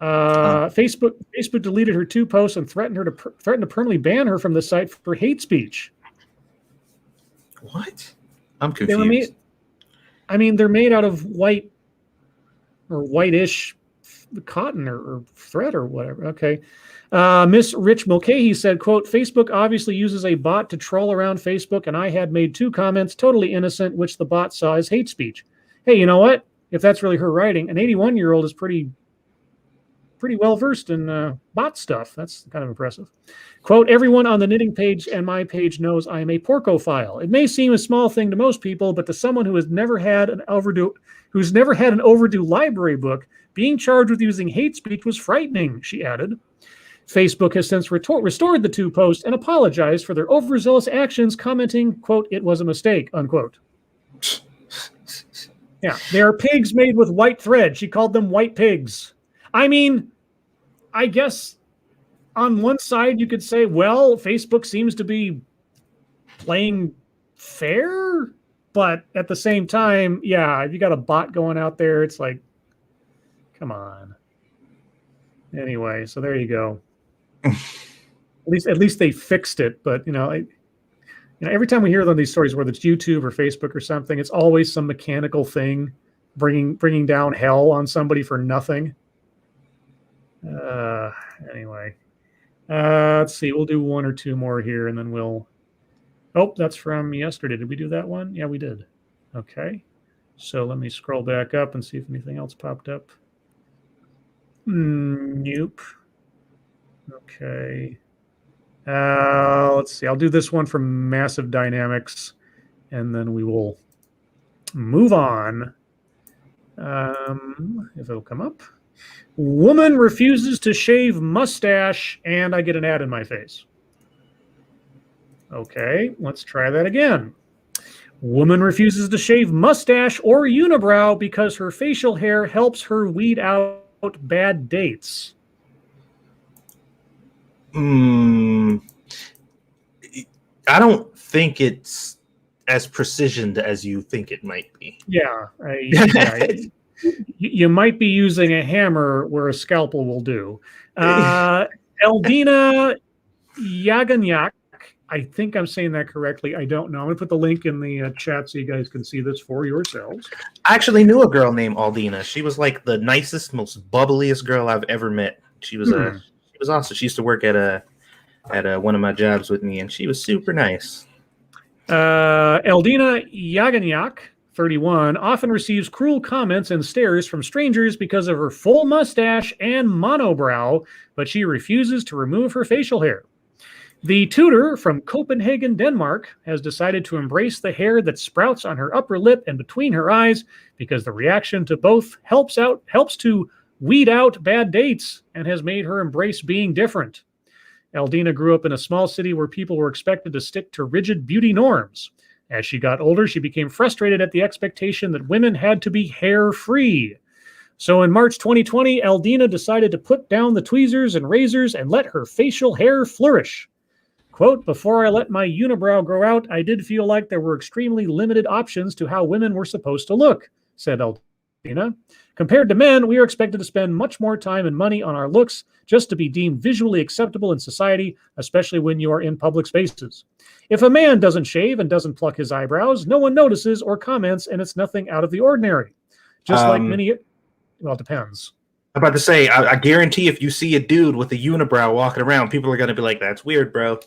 Facebook deleted her 2 posts and threatened to permanently ban her from the site for hate speech. What? I'm confused. They're made out of white or whitish cotton or thread or whatever. Okay. Miss Rich Mulcahy said, quote, Facebook obviously uses a bot to troll around Facebook, and I had made 2 comments totally innocent, which the bot saw as hate speech. Hey, you know what? If that's really her writing, an 81-year-old is pretty well-versed in bot stuff. That's kind of impressive. Quote, everyone on the knitting page and my page knows I am a porcophile. It may seem a small thing to most people, but to someone who has never had an overdue library book, being charged with using hate speech was frightening, she added. Facebook has since restored the two posts and apologized for their overzealous actions, commenting, quote, "It was a mistake," unquote. Yeah, they are pigs made with white thread. She called them white pigs. I mean, I guess on one side you could say, well, Facebook seems to be playing fair, but at the same time, yeah, if you got a bot going out there, it's like, come on. Anyway, so there you go. At least they fixed it, but every time we hear one of these stories, whether it's YouTube or Facebook or something, it's always some mechanical thing bringing down hell on somebody for nothing. Anyway, let's see. We'll do one or two more here, and then we'll. Oh, that's from yesterday. Did we do that one? Yeah, we did. Okay. So let me scroll back up and see if anything else popped up. Nope. Okay. Let's see. I'll do this one from Massive Dynamics, and then we will move on. If it'll come up. Woman refuses to shave mustache, and I get an ad in my face. Okay, let's try that again. Woman refuses to shave mustache or unibrow because her facial hair helps her weed out bad dates. I don't think it's as precisioned as you think it might be. Yeah, you might be using a hammer where a scalpel will do. Eldina Yaganyak, I think I'm saying that correctly. I don't know. I'm going to put the link in the chat so you guys can see this for yourselves. I actually knew a girl named Aldina. She was like the nicest, most bubbliest girl I've ever met. She was she was awesome. She used to work at one of my jobs with me, and she was super nice. Eldina Yaganyak, 31, often receives cruel comments and stares from strangers because of her full mustache and monobrow, but she refuses to remove her facial hair. The tutor from Copenhagen, Denmark, has decided to embrace the hair that sprouts on her upper lip and between her eyes because the reaction to both helps to weed out bad dates and has made her embrace being different. Eldina grew up in a small city where people were expected to stick to rigid beauty norms. As she got older, she became frustrated at the expectation that women had to be hair-free. So in March 2020, Eldina decided to put down the tweezers and razors and let her facial hair flourish. Quote, "Before I let my unibrow grow out, I did feel like there were extremely limited options to how women were supposed to look," said Eldina. "Compared to men, we are expected to spend much more time and money on our looks just to be deemed visually acceptable in society, especially when you are in public spaces. If a man doesn't shave and doesn't pluck his eyebrows, no one notices or comments, and it's nothing out of the ordinary. Just like many... Well, it depends. I'm about to say, I guarantee if you see a dude with a unibrow walking around, people are going to be like, that's weird, bro.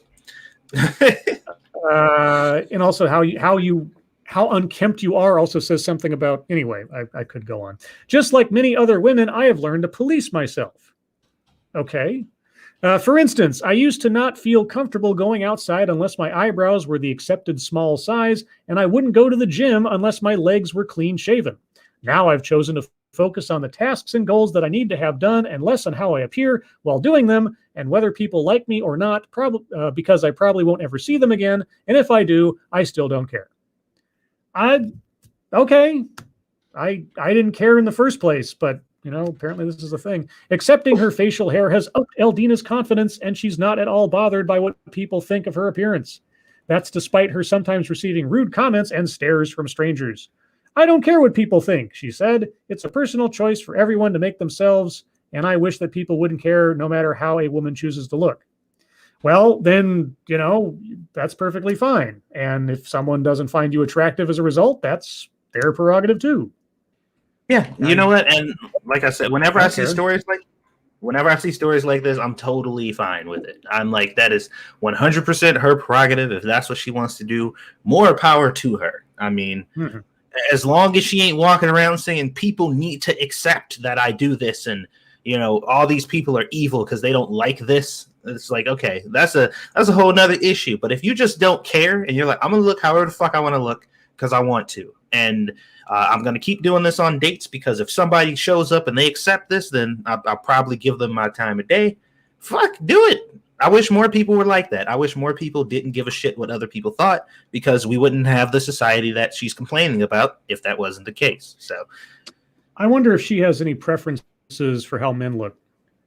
And also how unkempt you are also says something about... Anyway, I could go on. Just like many other women, I have learned to police myself. Okay. For instance, I used to not feel comfortable going outside unless my eyebrows were the accepted small size, and I wouldn't go to the gym unless my legs were clean shaven. Now I've chosen to focus on the tasks and goals that I need to have done and less on how I appear while doing them and whether people like me or not, because I probably won't ever see them again. And if I do, I still don't care." Okay. I didn't care in the first place, but apparently this is a thing. Accepting her facial hair has upped Eldina's confidence, and she's not at all bothered by what people think of her appearance. That's despite her sometimes receiving rude comments and stares from strangers. "I don't care what people think," she said. "It's a personal choice for everyone to make themselves, and I wish that people wouldn't care no matter how a woman chooses to look." Well, then, that's perfectly fine. And if someone doesn't find you attractive as a result, that's their prerogative too. Yeah, you know what? And like I said, whenever I see stories like this, I'm totally fine with it. I'm like, that is 100% her prerogative. If that's what she wants to do, more power to her. I mean, as long as she ain't walking around saying people need to accept that I do this and, all these people are evil because they don't like this. It's like, okay, that's a whole nother issue. But if you just don't care and you're like, I'm going to look however the fuck I want to look because I want to. And I'm going to keep doing this on dates because if somebody shows up and they accept this, then I'll probably give them my time of day fuck, do it. I wish more people were like that. I wish more people didn't give a shit what other people thought, because we wouldn't have the society that she's complaining about if that wasn't the case. So I wonder if she has any preferences for how men look.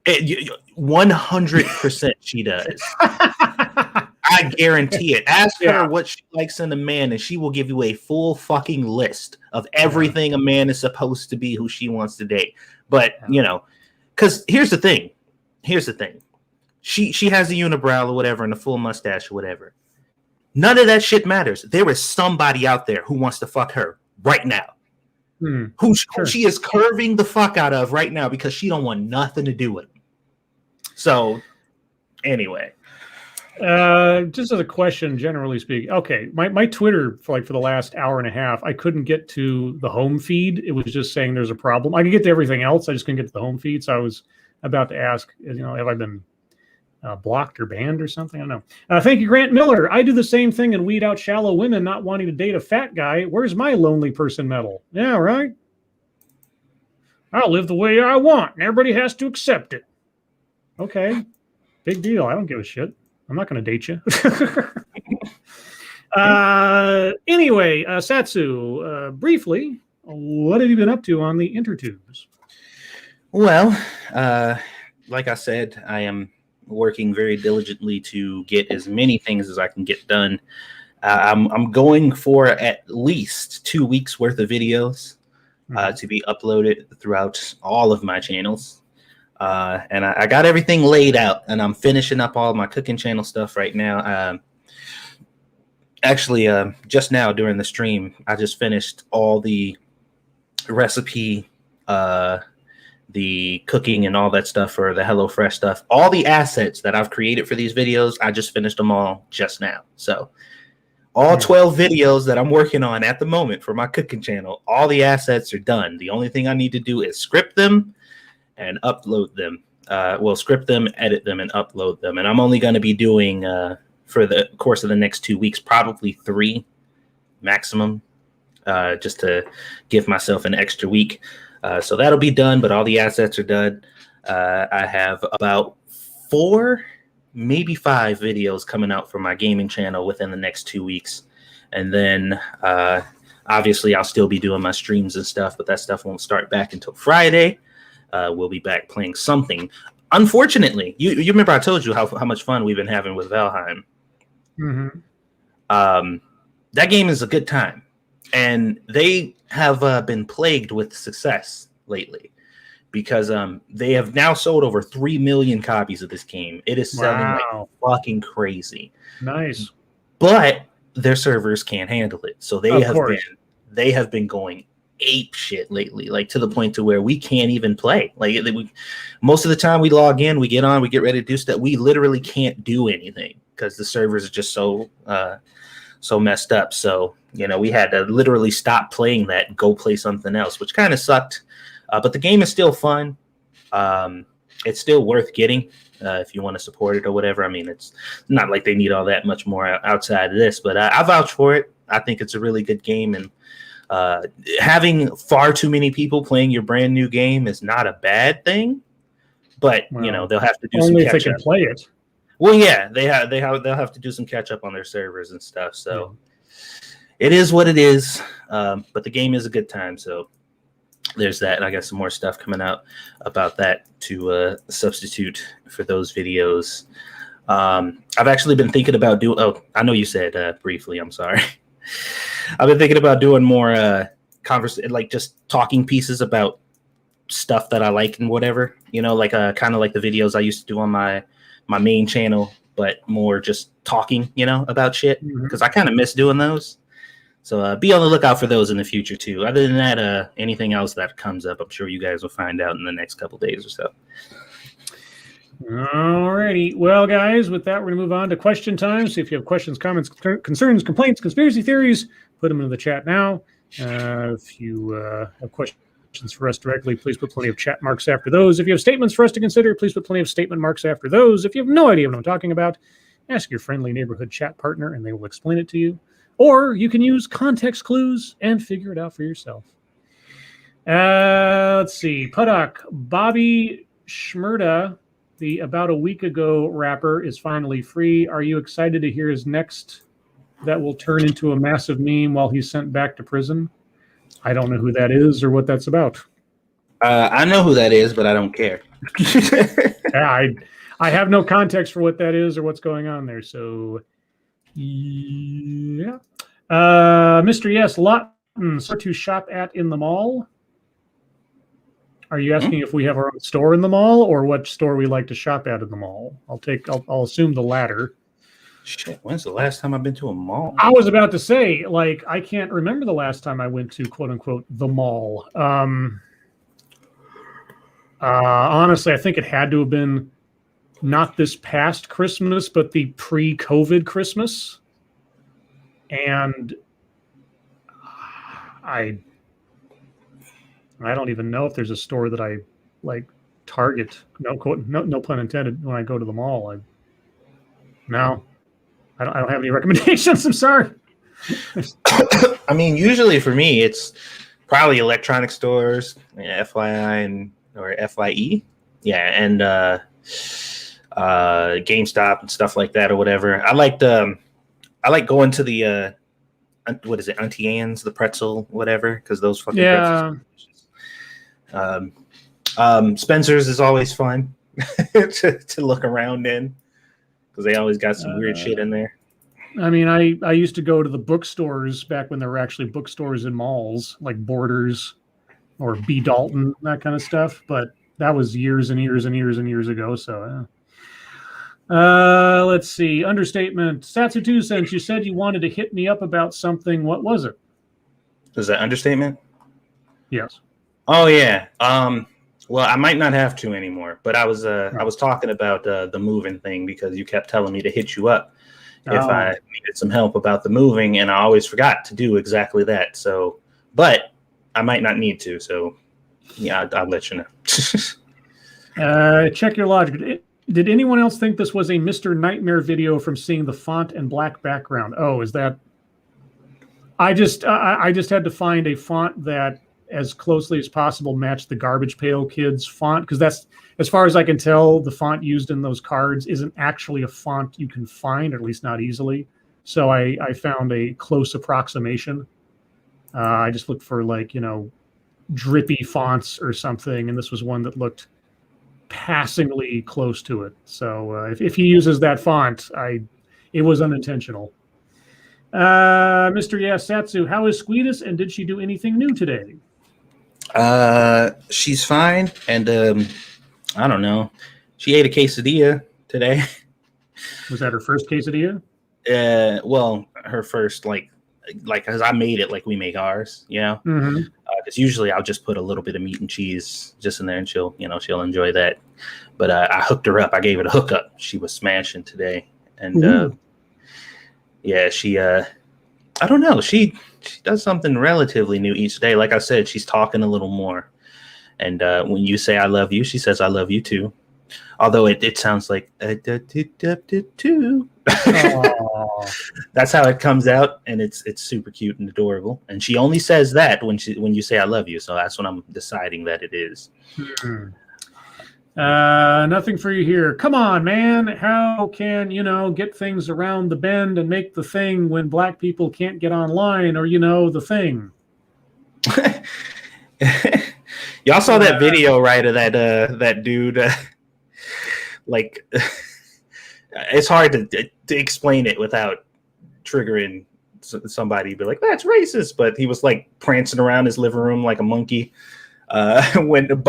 100% she does. I guarantee it. Ask her what she likes in a man, and she will give you a full fucking list of everything a man is supposed to be who she wants to date. But, you know, because here's the thing. She has a unibrow or whatever and a full mustache or whatever. None of that shit matters. There is somebody out there who wants to fuck her right now. Who she is curving the fuck out of right now because she don't want nothing to do with him. So, anyway. Just as a question, generally speaking. Okay, my Twitter for the last hour and a half, I couldn't get to the home feed. It was just saying there's a problem. I could get to everything else. I just couldn't get to the home feed. So I was about to ask, have I been blocked or banned or something? I don't know. Thank you, Grant Miller. I do the same thing and weed out shallow women not wanting to date a fat guy. Where's my lonely person medal? Yeah, right. I'll live the way I want, and everybody has to accept it. Okay, big deal. I don't give a shit. I'm not going to date you. Anyway, Satsu, briefly, what have you been up to on the intertubes? Well, like I said, I am working very diligently to get as many things as I can get done. I'm going for at least 2 weeks worth of videos to be uploaded throughout all of my channels. And I got everything laid out, and I'm finishing up all my cooking channel stuff right now. Actually, just now during the stream, I just finished all the recipe, the cooking and all that stuff for the HelloFresh stuff. All the assets that I've created for these videos, I just finished them all just now. So all 12 videos that I'm working on at the moment for my cooking channel, all the assets are done. The only thing I need to do is script them and upload them. Script them, edit them, and upload them. And I'm only going to be doing, for the course of the next 2 weeks, probably 3 maximum, just to give myself an extra week. So that'll be done, but all the assets are done. I have about 4, maybe 5 videos coming out for my gaming channel within the next 2 weeks. And then obviously I'll still be doing my streams and stuff, but that stuff won't start back until Friday. We'll be back playing something. Unfortunately, you remember I told you how much fun we've been having with Valheim. That game is a good time. And they have been plagued with success lately because they have now sold over 3 million copies of this game. It is selling like fucking crazy. Nice. But their servers can't handle it. So they have been going ape shit lately, like to the point to where we can't even play. Like most of the time we log in, we get on, we get ready to do stuff. We literally can't do anything because the servers are just so messed up. So, we had to literally stop playing that and go play something else, which kind of sucked. But the game is still fun. It's still worth getting if you want to support it or whatever. I mean, it's not like they need all that much more outside of this, but I vouch for it. I think it's a really good game, and having far too many people playing your brand new game is not a bad thing. But they'll have to do some catch up. Only if they can play it. Well, yeah, they'll have to do some catch up on their servers and stuff. So it is what it is. But the game is a good time. So there's that. And I got some more stuff coming out about that to substitute for those videos. I've actually been thinking about doing. Oh, I know you said briefly. I'm sorry. I've been thinking about doing more like just talking pieces about stuff that I like and whatever. Like kind of like the videos I used to do on my main channel, but more just talking, about shit, because I kind of miss doing those. So be on the lookout for those in the future too. Other than that, anything else that comes up, I'm sure you guys will find out in the next couple days or so. Alrighty. Well, guys, with that, we're going to move on to question time. So if you have questions, comments, concerns, complaints, conspiracy theories, put them into the chat now. If you have questions for us directly, please put plenty of chat marks after those. If you have statements for us to consider, please put plenty of statement marks after those. If you have no idea what I'm talking about, ask your friendly neighborhood chat partner and they will explain it to you. Or you can use context clues and figure it out for yourself. Let's see. Pudak, Bobby Schmurda The About a Week Ago rapper is finally free. Are you excited to hear his next that will turn into a massive meme while he's sent back to prison? I don't know who that is or what that's about. I know who that is, but I don't care. Yeah, I have no context for what that is or what's going on there. So, yeah. Mr. Yes, Lawton, so to shop at in the mall. Are you asking if we have our own store in the mall or what store we like to shop at in the mall? I'll assume the latter. Shit, when's the last time I've been to a mall? I was about to say, like, I can't remember the last time I went to quote unquote the mall. Honestly, I think it had to have been not this past Christmas, but the pre-COVID Christmas. And I don't even know if there's a store that I like target. No pun intended. When I go to the mall, I don't have any recommendations. I'm sorry. I mean, usually for me, it's probably electronic stores, FYI or FYE, yeah, and GameStop and stuff like that or whatever. I like going to the what is it, Auntie Anne's, the pretzel, whatever, because those fucking pretzels. Spencer's is always fun to look around in because they always got some weird shit in there. I mean, I used to go to the bookstores back when there were actually bookstores in malls, like Borders or B. Dalton, that kind of stuff. But that was years and years and years and years ago. So, let's see. Understatement. Satsu 2 cents. You said you wanted to hit me up about something. What was it? Is that understatement? Yes. Oh yeah. Well, I might not have to anymore, but I was talking about the moving thing because you kept telling me to hit you up if I needed some help about the moving, and I always forgot to do exactly that. So, but I might not need to. So, yeah, I'll let you know. Check your logic. Did anyone else think this was a Mr. Nightmare video from seeing the font and black background? Oh, is that? I just had to find a font that as closely as possible matched the Garbage Pail Kids font, because that's, as far as I can tell, the font used in those cards isn't actually a font you can find, or at least not easily. So I found a close approximation. I just looked for drippy fonts or something, and this was one that looked passingly close to it. So if he uses that font, it was unintentional. Mr. Yes, Satsu, how is Squeetus, and did she do anything new today? She's fine, and I don't know. She ate a quesadilla today. Was that her first quesadilla? Well, her first like because I made it like we make ours, you know. Mm-hmm. Because usually I'll just put a little bit of meat and cheese just in there, and she'll enjoy that. But I hooked her up. I gave it a hookup. She was smashing today, and yeah, she I don't know. She does something relatively new each day. Like I said, she's talking a little more. And when you say I love you, she says I love you too. Although it sounds like too. That's how it comes out, and it's super cute and adorable. And she only says that when you say I love you. So that's when I'm deciding that it is. Nothing for you here. Come on, man. How can get things around the bend and make the thing when black people can't get online, or the thing? Y'all saw that video, right? Of that dude. Like, it's hard to explain it without triggering somebody. Be like, that's racist. But he was like prancing around his living room like a monkey. When over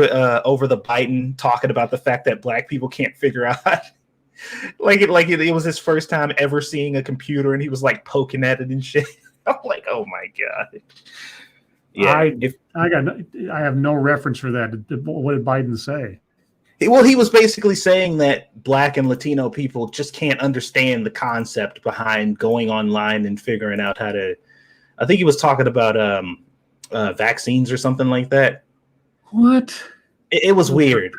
the Biden talking about the fact that black people can't figure out like it was his first time ever seeing a computer, and he was like poking at it and shit. I'm like, oh my god. Yeah, I have no reference for that. What did Biden say? Well, he was basically saying that black and Latino people just can't understand the concept behind going online and figuring out how to. I think he was talking about vaccines or something like that. What? It was weird.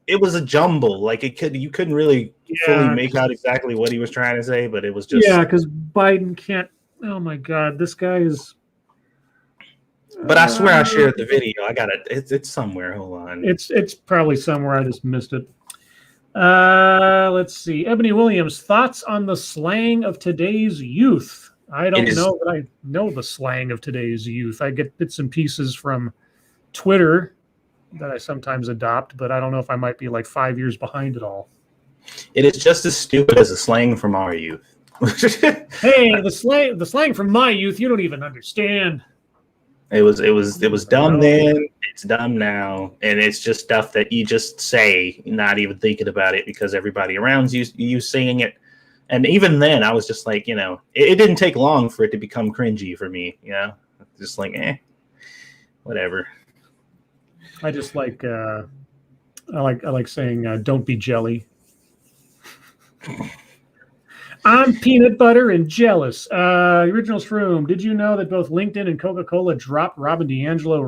It was a jumble. Like you couldn't really fully make out exactly what he was trying to say, but it was just because Biden can't. Oh my God, this guy is. But I swear I shared the video. I got it. It's somewhere. Hold on. It's probably somewhere. I just missed it. Let's see. Ebony Williams, thoughts on the slang of today's youth? I don't know, but I know the slang of today's youth. I get bits and pieces from Twitter that I sometimes adopt, but I don't know if I might be like 5 years behind it all. It is just as stupid as the slang from our youth. Hey, the slang from my youth, you don't even understand. It was dumb then, it's dumb now, and it's just stuff that you just say, not even thinking about it, because everybody around you saying it. And even then, I was just like, it didn't take long for it to become cringy for me, just like, whatever. I just like I like saying don't be jelly. I'm peanut butter and jealous. Original Shroom, did you know that both LinkedIn and Coca-Cola dropped Robin DiAngelo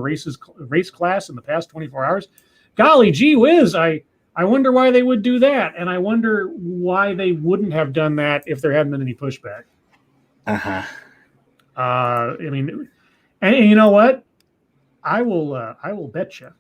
race class in the past 24 hours? Golly gee whiz, I wonder why they would do that, and I wonder why they wouldn't have done that if there hadn't been any pushback. I mean, and you know what? I will bet you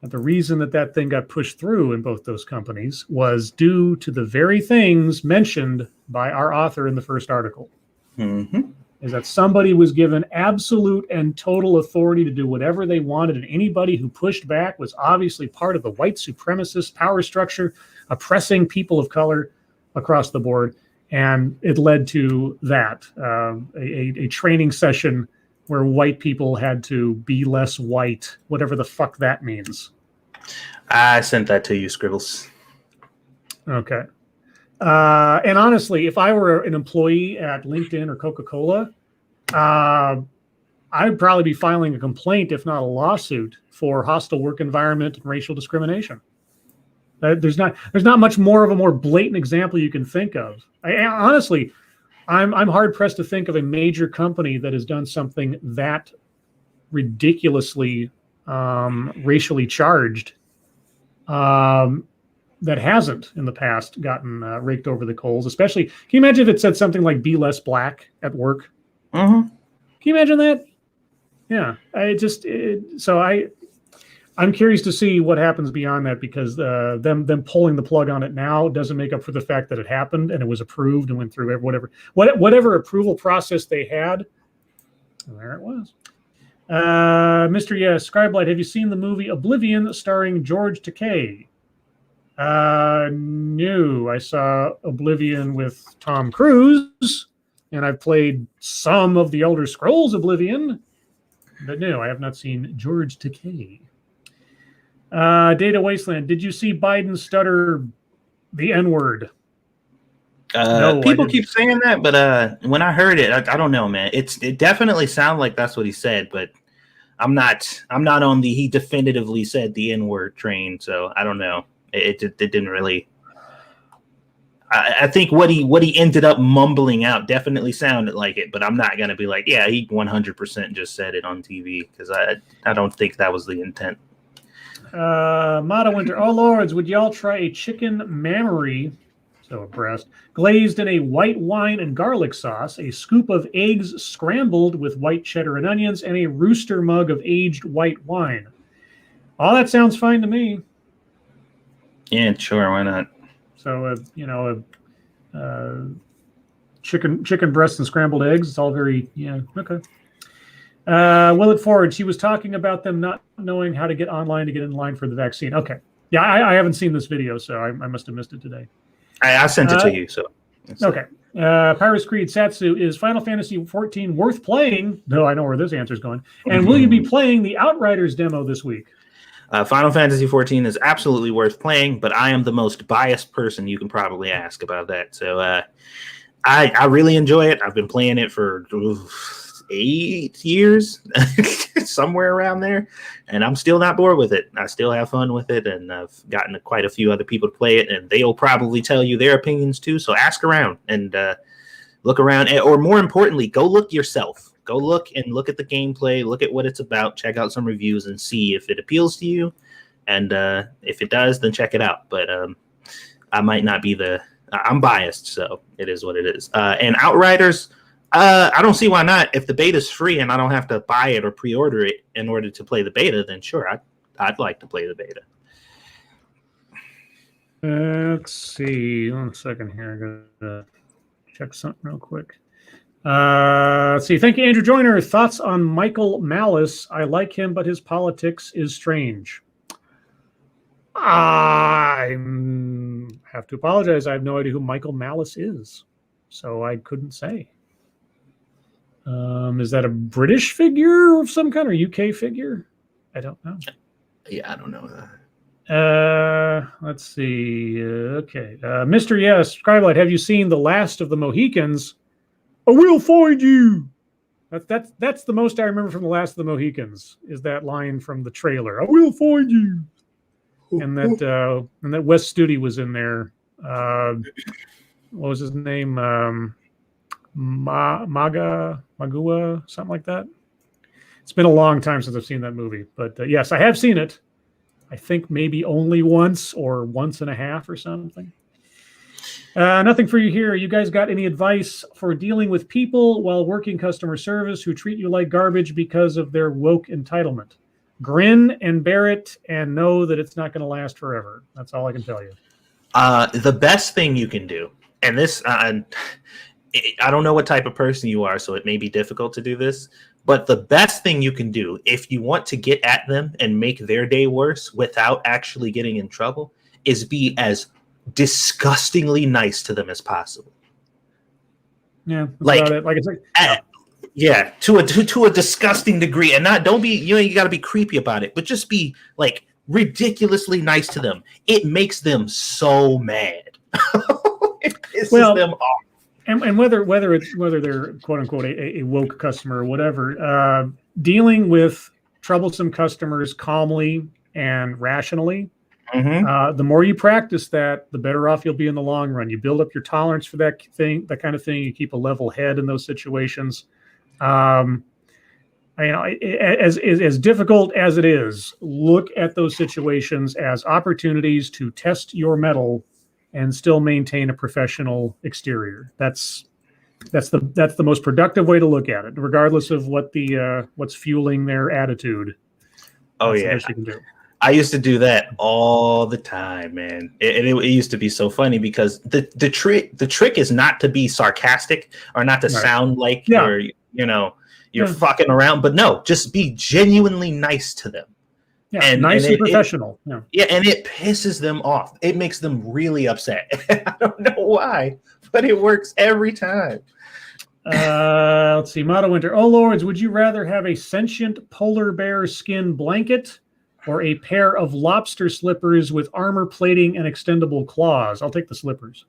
that the reason that thing got pushed through in both those companies was due to the very things mentioned by our author in the first article. Mm-hmm. Is that somebody was given absolute and total authority to do whatever they wanted, and anybody who pushed back was obviously part of the white supremacist power structure oppressing people of color across the board. And it led to that, a training session where white people had to be less white, whatever the fuck that means. I sent that to you, Scribbles. Okay. And honestly, if I were an employee at LinkedIn or Coca-Cola, I'd probably be filing a complaint, if not a lawsuit, for hostile work environment and racial discrimination. There's not much more of a more blatant example you can think of. Honestly, I'm hard pressed to think of a major company that has done something that ridiculously racially charged that hasn't in the past gotten raked over the coals. Especially, can you imagine if it said something like "Be less black" at work? Mm-hmm. Can you imagine that? Yeah, I'm curious to see what happens beyond that, because them pulling the plug on it now doesn't make up for the fact that it happened and it was approved and went through whatever approval process they had. There it was. Mr. Yes, Scribe, have you seen the movie Oblivion starring George Takei? No, I saw Oblivion with Tom Cruise, and I've played some of the Elder Scrolls Oblivion, but no, I have not seen George Takei. Data Wasteland, did you see Biden stutter the N-word? No, people keep saying that, but when I heard it, I don't know, man. It definitely sounded like that's what he said, but I'm not on the he definitively said the N-word train, so I don't know. It didn't really. I think what he ended up mumbling out definitely sounded like it, but I'm not gonna be like, yeah, he 100% just said it on TV, because I don't think that was the intent. Mata Winter, oh lords, would y'all try a chicken mammary, so a breast, glazed in a white wine and garlic sauce, a scoop of eggs scrambled with white cheddar and onions, and a rooster mug of aged white wine? All that sounds fine to me. Yeah, sure, why not? So, chicken breast and scrambled eggs, it's all very, okay. Will it forward? She was talking about them not knowing how to get online to get in line for the vaccine. Okay. Yeah, I haven't seen this video, so I must have missed it today. I sent it to you, so. Okay. Pyrus Creed, Satsu, is Final Fantasy XIV worth playing? No, I know where this answer is going. And will you be playing the Outriders demo this week? Final Fantasy XIV is absolutely worth playing, but I am the most biased person you can probably ask about that. So I really enjoy it. I've been playing it for 8 years, somewhere around there, and I'm still not bored with it. I still have fun with it, and I've gotten quite a few other people to play it, and they'll probably tell you their opinions too. So ask around and look around, or more importantly, go look yourself. Go look at the gameplay, look at what it's about, check out some reviews, and see if it appeals to you. And if it does, then check it out. But I might not be I'm biased, so it is what it is. And Outriders, I don't see why not. If the beta's free and I don't have to buy it or pre-order it in order to play the beta, then sure, I'd like to play the beta. Let's see. 1 second here. I'm gonna check something real quick. Let's see. Thank you, Andrew Joyner. Thoughts on Michael Malice? I like him, but his politics is strange. I have to apologize. I have no idea who Michael Malice is, so I couldn't say. Is that a British figure of some kind or UK figure? I don't know. Yeah, I don't know that. Let's see. Okay. Mr. Yes, Scribe, have you seen The Last of the Mohicans? I will find you. That's the most I remember from The Last of the Mohicans is that line from the trailer. I will find you. And that Wes Studi was in there. What was his name? Magua, something like that. It's been a long time since I've seen that movie, but yes, I have seen it. I think maybe only once or once and a half or something. Nothing for you here. You guys got any advice for dealing with people while working customer service who treat you like garbage because of their woke entitlement? Grin and bear it and know that it's not going to last forever. That's all I can tell you. The best thing you can do, and this, I don't know what type of person you are, so it may be difficult to do this, but the best thing you can do if you want to get at them and make their day worse without actually getting in trouble is be as disgustingly nice to them as possible. Yeah, like it's like yeah, to a disgusting degree, and don't be you got to be creepy about it, but just be like ridiculously nice to them. It makes them so mad. It pisses them off. And whether they're quote unquote a woke customer or whatever, dealing with troublesome customers calmly and rationally. Mm-hmm. The more you practice that, the better off you'll be in the long run. You build up your tolerance for that kind of thing. You keep a level head in those situations. As difficult as it is, look at those situations as opportunities to test your mettle and still maintain a professional exterior. That's the most productive way to look at it, regardless of what's fueling their attitude. Oh yeah, you can do. I used to do that all the time, man. It used to be so funny because the trick is not to be sarcastic or not to sound like you're fucking around, but no, just be genuinely nice to them. Yeah, and professional. Yeah, and it pisses them off. It makes them really upset. I don't know why, but it works every time. Let's see. Motto Winter. Oh, Lords, would you rather have a sentient polar bear skin blanket or a pair of lobster slippers with armor plating and extendable claws? I'll take the slippers.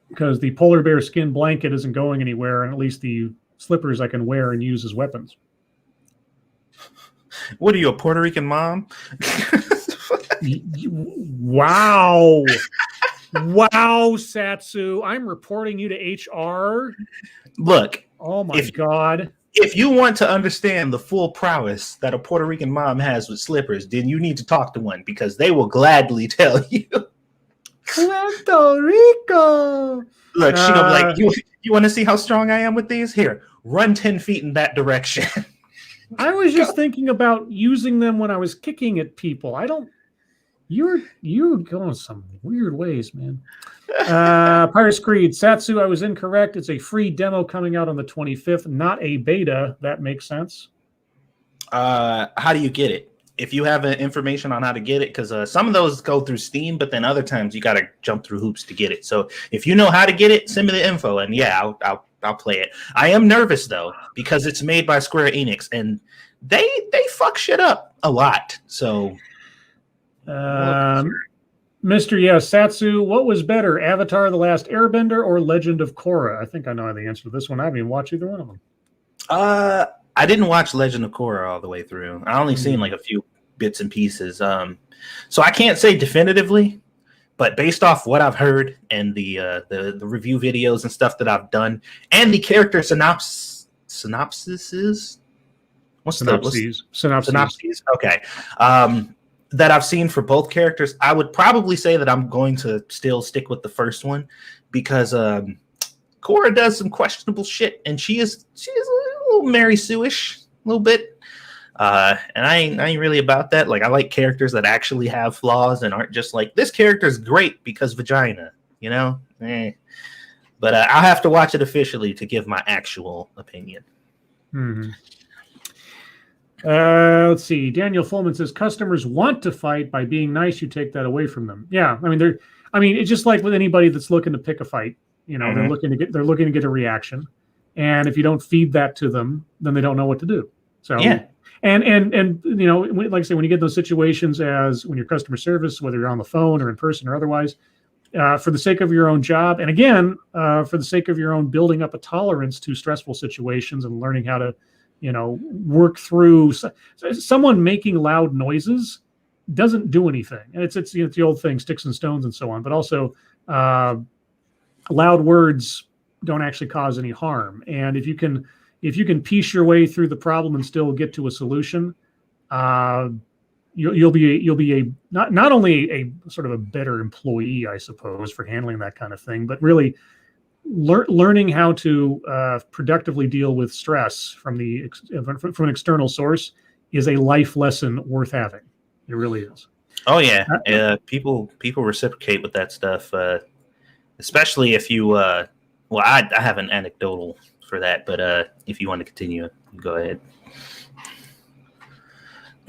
Because the polar bear skin blanket isn't going anywhere, and at least the slippers I can wear and use as weapons. What are you, a Puerto Rican mom? Wow. Wow, Satsu. I'm reporting you to HR. Look. Oh, my God. If you want to understand the full prowess that a Puerto Rican mom has with slippers, then you need to talk to one because they will gladly tell you. Puerto Rico. Look, she gonna be like, you want to see how strong I am with these? Here, run 10 feet in that direction. I was just thinking about using them when I was kicking at people. You're going some weird ways, man. Pirates Creed, Satsu, I was incorrect. It's a free demo coming out on the 25th, not a beta. That makes sense. How do you get it? If you have information on how to get it, because some of those go through Steam, but then other times you got to jump through hoops to get it. So if you know how to get it, send me the info, and yeah, I'll play it. I am nervous though because it's made by Square Enix, and they fuck shit up a lot. So, Mr. Yes, Satsu, what was better, Avatar: The Last Airbender or Legend of Korra? I think I know the answer to this one. I haven't even watched either one of them. I didn't watch Legend of Korra all the way through. I only seen like a few bits and pieces. So I can't say definitively, but based off what I've heard and the review videos and stuff that I've done, and the character synopsises. Synopses. Okay. That I've seen for both characters, I would probably say that I'm going to still stick with the first one because Korra Cora does some questionable shit, and she is a little Mary Sue-ish, a little bit. And I ain't really about that. Like, I like characters that actually have flaws and aren't just like, this character's great because vagina, you know? But I'll have to watch it officially to give my actual opinion. Mm-hmm. Let's see. Daniel Fullman says customers want to fight. By being nice, you take that away from them. Yeah, I mean, it's just like with anybody that's looking to pick a fight. You know, Mhm. they're looking to get a reaction, and if you don't feed that to them, then they don't know what to do. So Yeah. And you know, like I say, when you get those situations as when you're customer service, whether you're on the phone or in person or otherwise, for the sake of your own job, and again, for the sake of your own building up a tolerance to stressful situations and learning how to, you know, work through someone making loud noises doesn't do anything. And it's you know, it's the old thing, sticks and stones and so on. But also, loud words don't actually cause any harm. And if you can piece your way through the problem and still get to a solution, you'll be a not only a sort of a better employee, I suppose, for handling that kind of thing, but really learning how to productively deal with stress from an external source is a life lesson worth having. It really is. Oh yeah, people reciprocate with that stuff, especially if you. Well, I have an anecdotal for that, but if you want to continue, go ahead.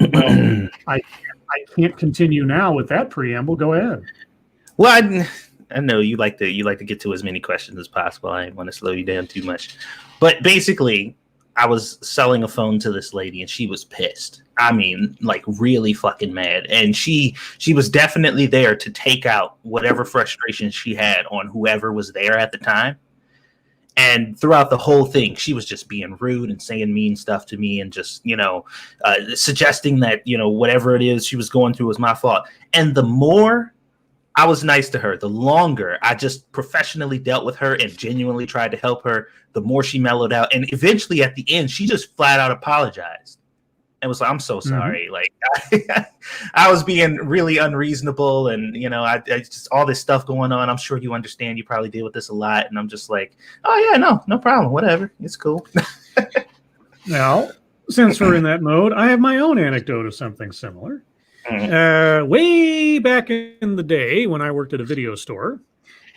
Well, I can't continue now with that preamble. Go ahead. Well, I know you like to get to as many questions as possible. I didn't want to slow you down too much, but basically, I was selling a phone to this lady, and she was pissed. I mean, like really fucking mad, and she was definitely there to take out whatever frustration she had on whoever was there at the time. And throughout the whole thing, she was just being rude and saying mean stuff to me and just, you know, suggesting that, you know, whatever it is she was going through was my fault. And the more I was nice to her, the longer I just professionally dealt with her and genuinely tried to help her, the more she mellowed out. And eventually at the end, she just flat out apologized. And was like, I'm so sorry. Mm-hmm. Like, I was being really unreasonable. And, you know, I just all this stuff going on. I'm sure you understand. You probably deal with this a lot. And I'm just like, oh, yeah, no problem. Whatever. It's cool. Now, since we're in that mode, I have my own anecdote of something similar. Mm-hmm. Way back in the day when I worked at a video store.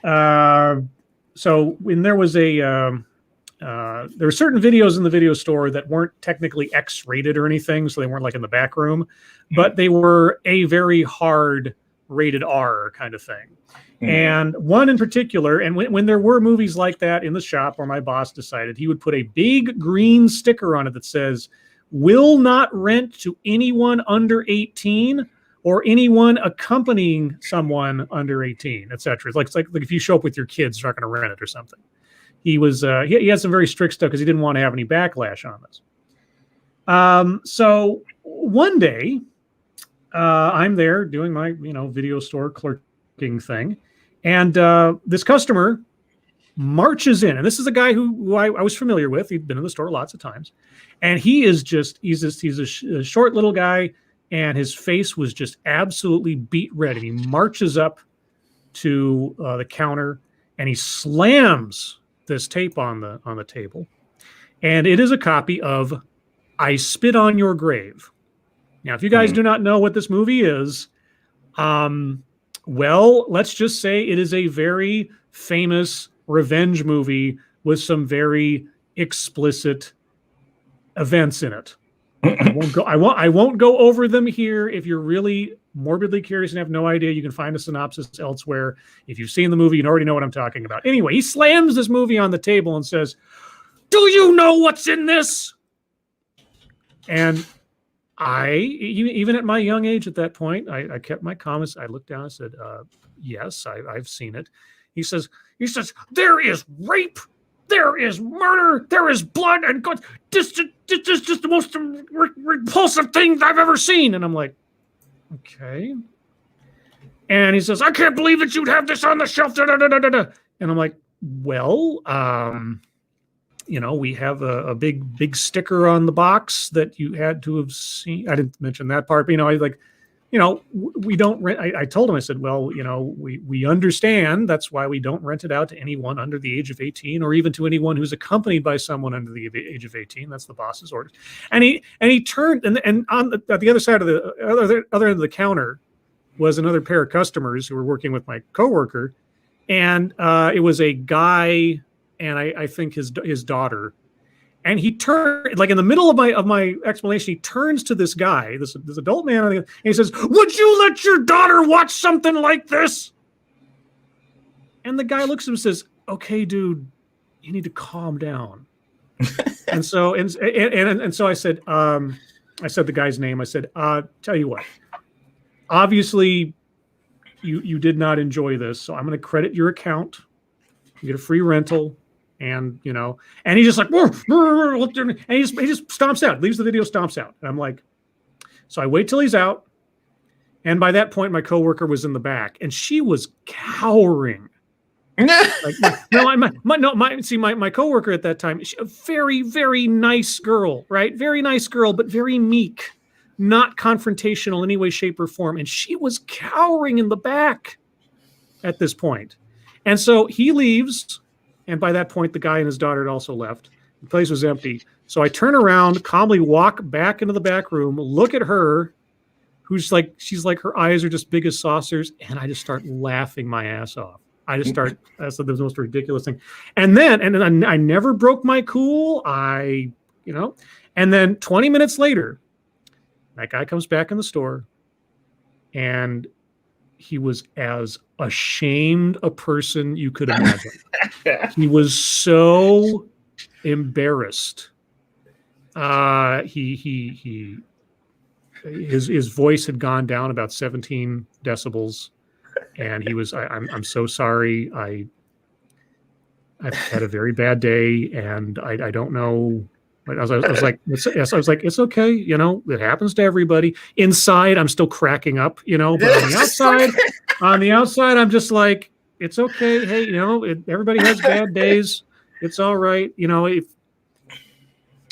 So when there was there were certain videos in the video store that weren't technically X-rated or anything, so they weren't like in the back room, but they were a very hard rated R kind of thing. Mm-hmm. And one in particular, and when there were movies like that in the shop where my boss decided he would put a big green sticker on it that says, will not rent to anyone under 18 or anyone accompanying someone under 18, etc. It's like if you show up with your kids, you're not going to rent it or something. He was he had some very strict stuff because he didn't want to have any backlash on this. So one day, I'm there doing my video store clerking thing, and this customer marches in, and this is a guy who I was familiar with. He'd been in the store lots of times, and he's a short little guy, and his face was just absolutely beet red. And he marches up to the counter, and he slams this tape on the table, and it is a copy of I Spit on Your Grave. Now, if you guys do not know what this movie is, well, let's just say it is a very famous revenge movie with some very explicit events in it. I won't go over them here. If you're really morbidly curious and have no idea, you can find a synopsis elsewhere. If you've seen the movie, you already know what I'm talking about. Anyway, he slams this movie on the table and says, "Do you know what's in this?" And even at my young age at that point, I kept my comments. I looked down and said, yes, I've seen it. He says, there is rape, there is murder, there is blood, and God, this is just the most repulsive thing I've ever seen. And I'm like, okay. And he says, I can't believe that you'd have this on the shelf. Da, da, da, da, da. And I'm like, well, we have a big sticker on the box that you had to have seen. I didn't mention that part, but we don't rent. I told him, I said, well, we understand. That's why we don't rent it out to anyone under the age of 18, or even to anyone who's accompanied by someone under the age of 18. That's the boss's orders. And he turned, and at the other side of the other end of the counter was another pair of customers who were working with my coworker, and it was a guy, and I think his daughter. And he turned, like in the middle of my explanation, he turns to this guy, this adult man, and he says, "Would you let your daughter watch something like this?" And the guy looks at him and says, "Okay, dude, you need to calm down." and so I said the guy's name. I said, "Tell you what, obviously you did not enjoy this, so I'm going to credit your account. You get a free rental." And and he's just like, and he just stomps out, leaves the video, stomps out. And I'm like, so I wait till he's out. And by that point, my coworker was in the back, and she was cowering. Like, my coworker at that time, a very, very nice girl, right? Very nice girl, but very meek, not confrontational in any way, shape, or form. And she was cowering in the back at this point. And so he leaves. And by that point, the guy and his daughter had also left. The place was empty. So I turn around, calmly walk back into the back room, look at her, she's like, her eyes are just big as saucers. And I just start laughing my ass off. That's the most ridiculous thing. And then I never broke my cool. And then 20 minutes later, that guy comes back in the store, and he was as ashamed a person you could imagine. He was so embarrassed. His voice had gone down about 17 decibels, and he was, I'm so sorry. I've had a very bad day, and I don't know. I was like, it's okay. It happens to everybody. Inside, I'm still cracking up, but on the outside, I'm just like, it's okay. Hey, everybody has bad days. It's all right.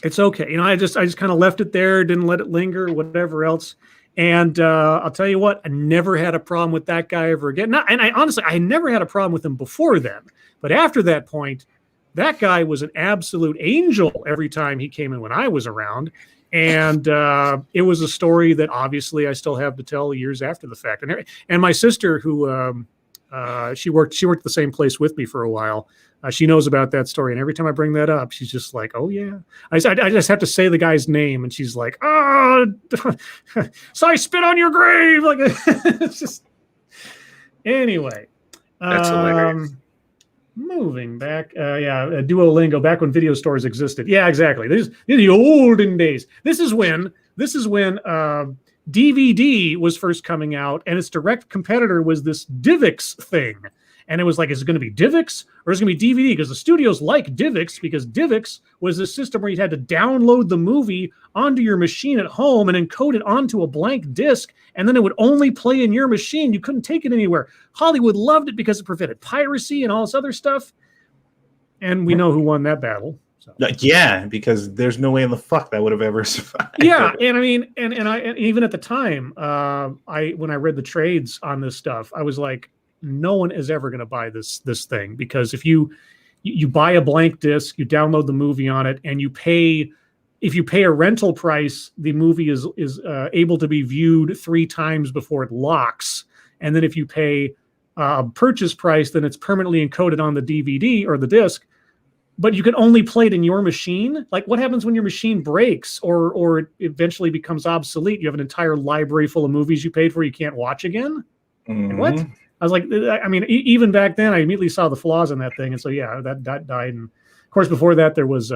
It's okay. I just kind of left it there, didn't let it linger, whatever else. And I'll tell you what, I never had a problem with that guy ever again. I never had a problem with him before then. But after that point, that guy was an absolute angel every time he came in when I was around. And it was a story that obviously I still have to tell years after the fact. And my sister, who she worked at the same place with me for a while, she knows about that story. And every time I bring that up, she's just like, "Oh yeah." I just have to say the guy's name, and she's like, "Oh, so I spit on your grave." Like, it's just, anyway. That's hilarious. Moving back, Duolingo, back when video stores existed. Yeah, exactly. These are the olden days. This is when DVD was first coming out, and its direct competitor was this DivX thing. And it was like, is it going to be DivX or is it going to be DVD? Because the studios like DivX, because DivX was the system where you had to download the movie onto your machine at home and encode it onto a blank disc, and then it would only play in your machine. You couldn't take it anywhere. Hollywood loved it because it prevented piracy and all this other stuff. And we know who won that battle. So. Yeah, because there's no way in the fuck that would have ever survived. Yeah, and I mean, and even at the time, when I read the trades on this stuff, I was like, no one is ever going to buy this thing, because if you buy a blank disc, you download the movie on it, and if you pay a rental price, the movie is able to be viewed 3 times before it locks, and then if you pay a purchase price, then it's permanently encoded on the DVD or the disc. But you can only play it in your machine. Like, what happens when your machine breaks or it eventually becomes obsolete? You have an entire library full of movies you paid for you can't watch again? Mm-hmm. What? I was like, I mean, even back then, I immediately saw the flaws in that thing. And so, yeah, that died. And, of course, before that, there was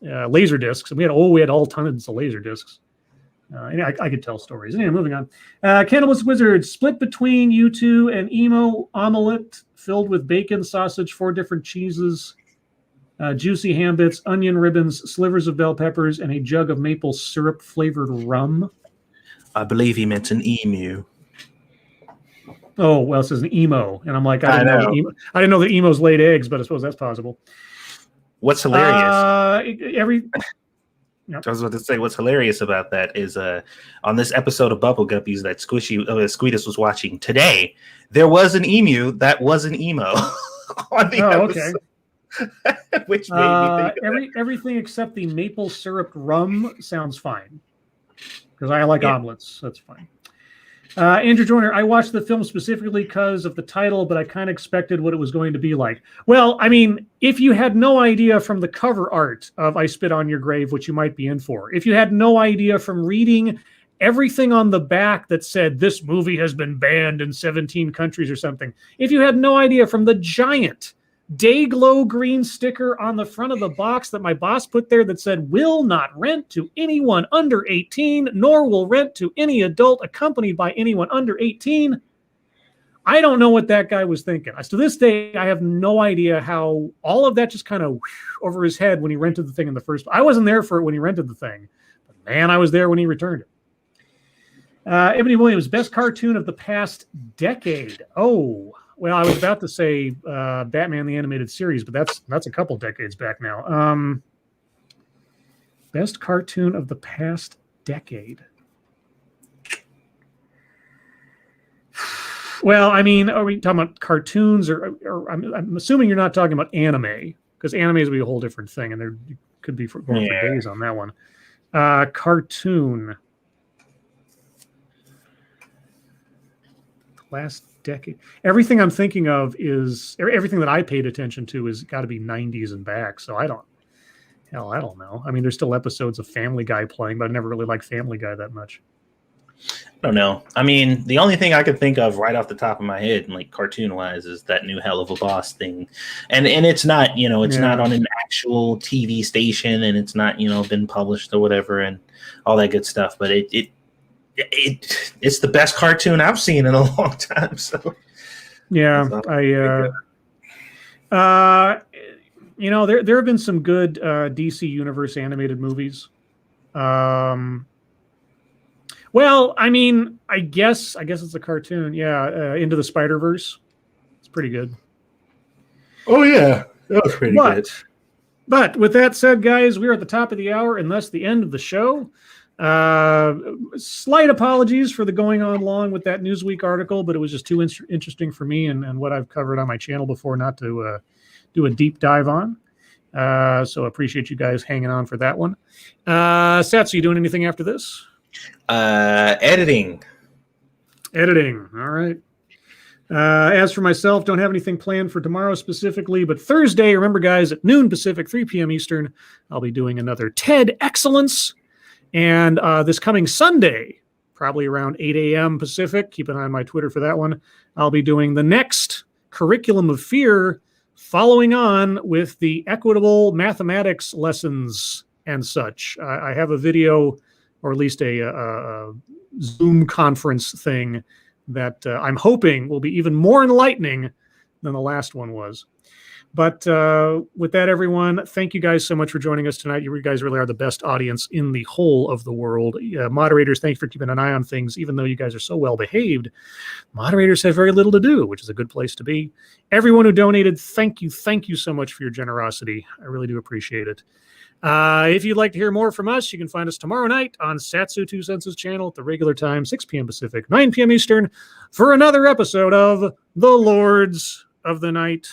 laser discs. And we had all tons of laser discs. I could tell stories. Anyway, moving on. Cannibals Wizard, split between you two and emo omelet filled with bacon, sausage, 4 different cheeses, juicy ham bits, onion ribbons, slivers of bell peppers, and a jug of maple syrup flavored rum. I believe he meant an emu. Oh, well, it says an emo. And I'm like, I didn't know that emos laid eggs, but I suppose that's possible. What's hilarious? Yep. I was about to say, what's hilarious about that is on this episode of Bubble Guppies that Squeetus was watching today, there was an emu that was an emo on the episode. Okay. Which made me think of everything except the maple syrup rum sounds fine. Because I like omelets. That's fine. Andrew Joyner, I watched the film specifically because of the title, but I kind of expected what it was going to be like. Well, I mean, if you had no idea from the cover art of I Spit on Your Grave, what you might be in for, if you had no idea from reading everything on the back that said this movie has been banned in 17 countries or something, if you had no idea from the giant Dayglow green sticker on the front of the box that my boss put there that said, will not rent to anyone under 18, nor will rent to any adult accompanied by anyone under 18. I don't know what that guy was thinking. To this day, I have no idea how all of that just kind of over his head when he rented the thing in the first place. I wasn't there for it when he rented the thing, but man, I was there when he returned it. Ebony Williams, best cartoon of the past decade. Oh, well, I was about to say Batman the Animated Series, but that's a couple decades back now. Best cartoon of the past decade. Well, I mean, are we talking about cartoons, or I'm assuming you're not talking about anime, because anime would be a whole different thing, and there could be going for days on that one. Cartoon. Last decade. Everything I'm thinking of is everything that I paid attention to has got to be 90s and back. So I don't know. I mean, there's still episodes of Family Guy playing, but I never really liked Family Guy that much. I don't know. I mean, the only thing I could think of right off the top of my head, like cartoon wise, is that new Hell of a Boss thing. And it's not, it's not on an actual TV station, and it's not, been published or whatever and all that good stuff. But it's the best cartoon I've seen in a long time. So yeah, there have been some good DC Universe animated movies. Well, I mean, I guess it's a cartoon. Yeah, Into the Spider-Verse. It's pretty good. Oh yeah, that was pretty good. But with that said, guys, we're at the top of the hour and thus the end of the show. Slight apologies for the going on long with that Newsweek article, but it was just too interesting for me and what I've covered on my channel before not to do a deep dive on. So appreciate you guys hanging on for that one. Satsu, you doing anything after this? Editing. All right. As for myself, don't have anything planned for tomorrow specifically, but Thursday, remember guys, at noon Pacific, 3 p.m. Eastern, I'll be doing another TED Excellence. And this coming Sunday, probably around 8 a.m. Pacific, keep an eye on my Twitter for that one, I'll be doing the next Curriculum of Fear, following on with the equitable mathematics lessons and such. I have a video, or at least a Zoom conference thing that I'm hoping will be even more enlightening than the last one was. But with that, everyone, thank you guys so much for joining us tonight. You guys really are the best audience in the whole of the world. Moderators, thank you for keeping an eye on things. Even though you guys are so well behaved, moderators have very little to do, which is a good place to be. Everyone who donated, thank you so much for your generosity. I really do appreciate it. If you'd like to hear more from us, you can find us tomorrow night on Satsu 2 Senses channel at the regular time, 6 p.m. Pacific, 9 p.m. Eastern, for another episode of The Lords of the Night.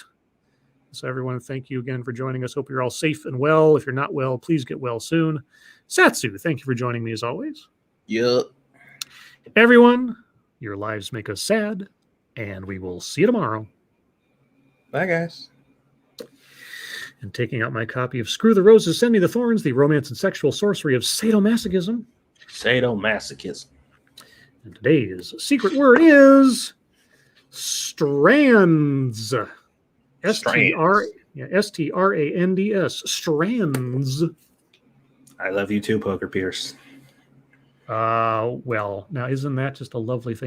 So everyone, thank you again for joining us. Hope you're all safe and well. If you're not well, please get well soon. Satsu, thank you for joining me as always. Yep. Everyone, your lives make us sad, and we will see you tomorrow. Bye, guys. And taking out my copy of Screw the Roses, Send Me the Thorns, the romance and sexual sorcery of sadomasochism. Sadomasochism. And today's secret word is strands. S-T-R-A-N-D-S. Strands. I love you too, Poker Pierce. Well, now isn't that just a lovely thing?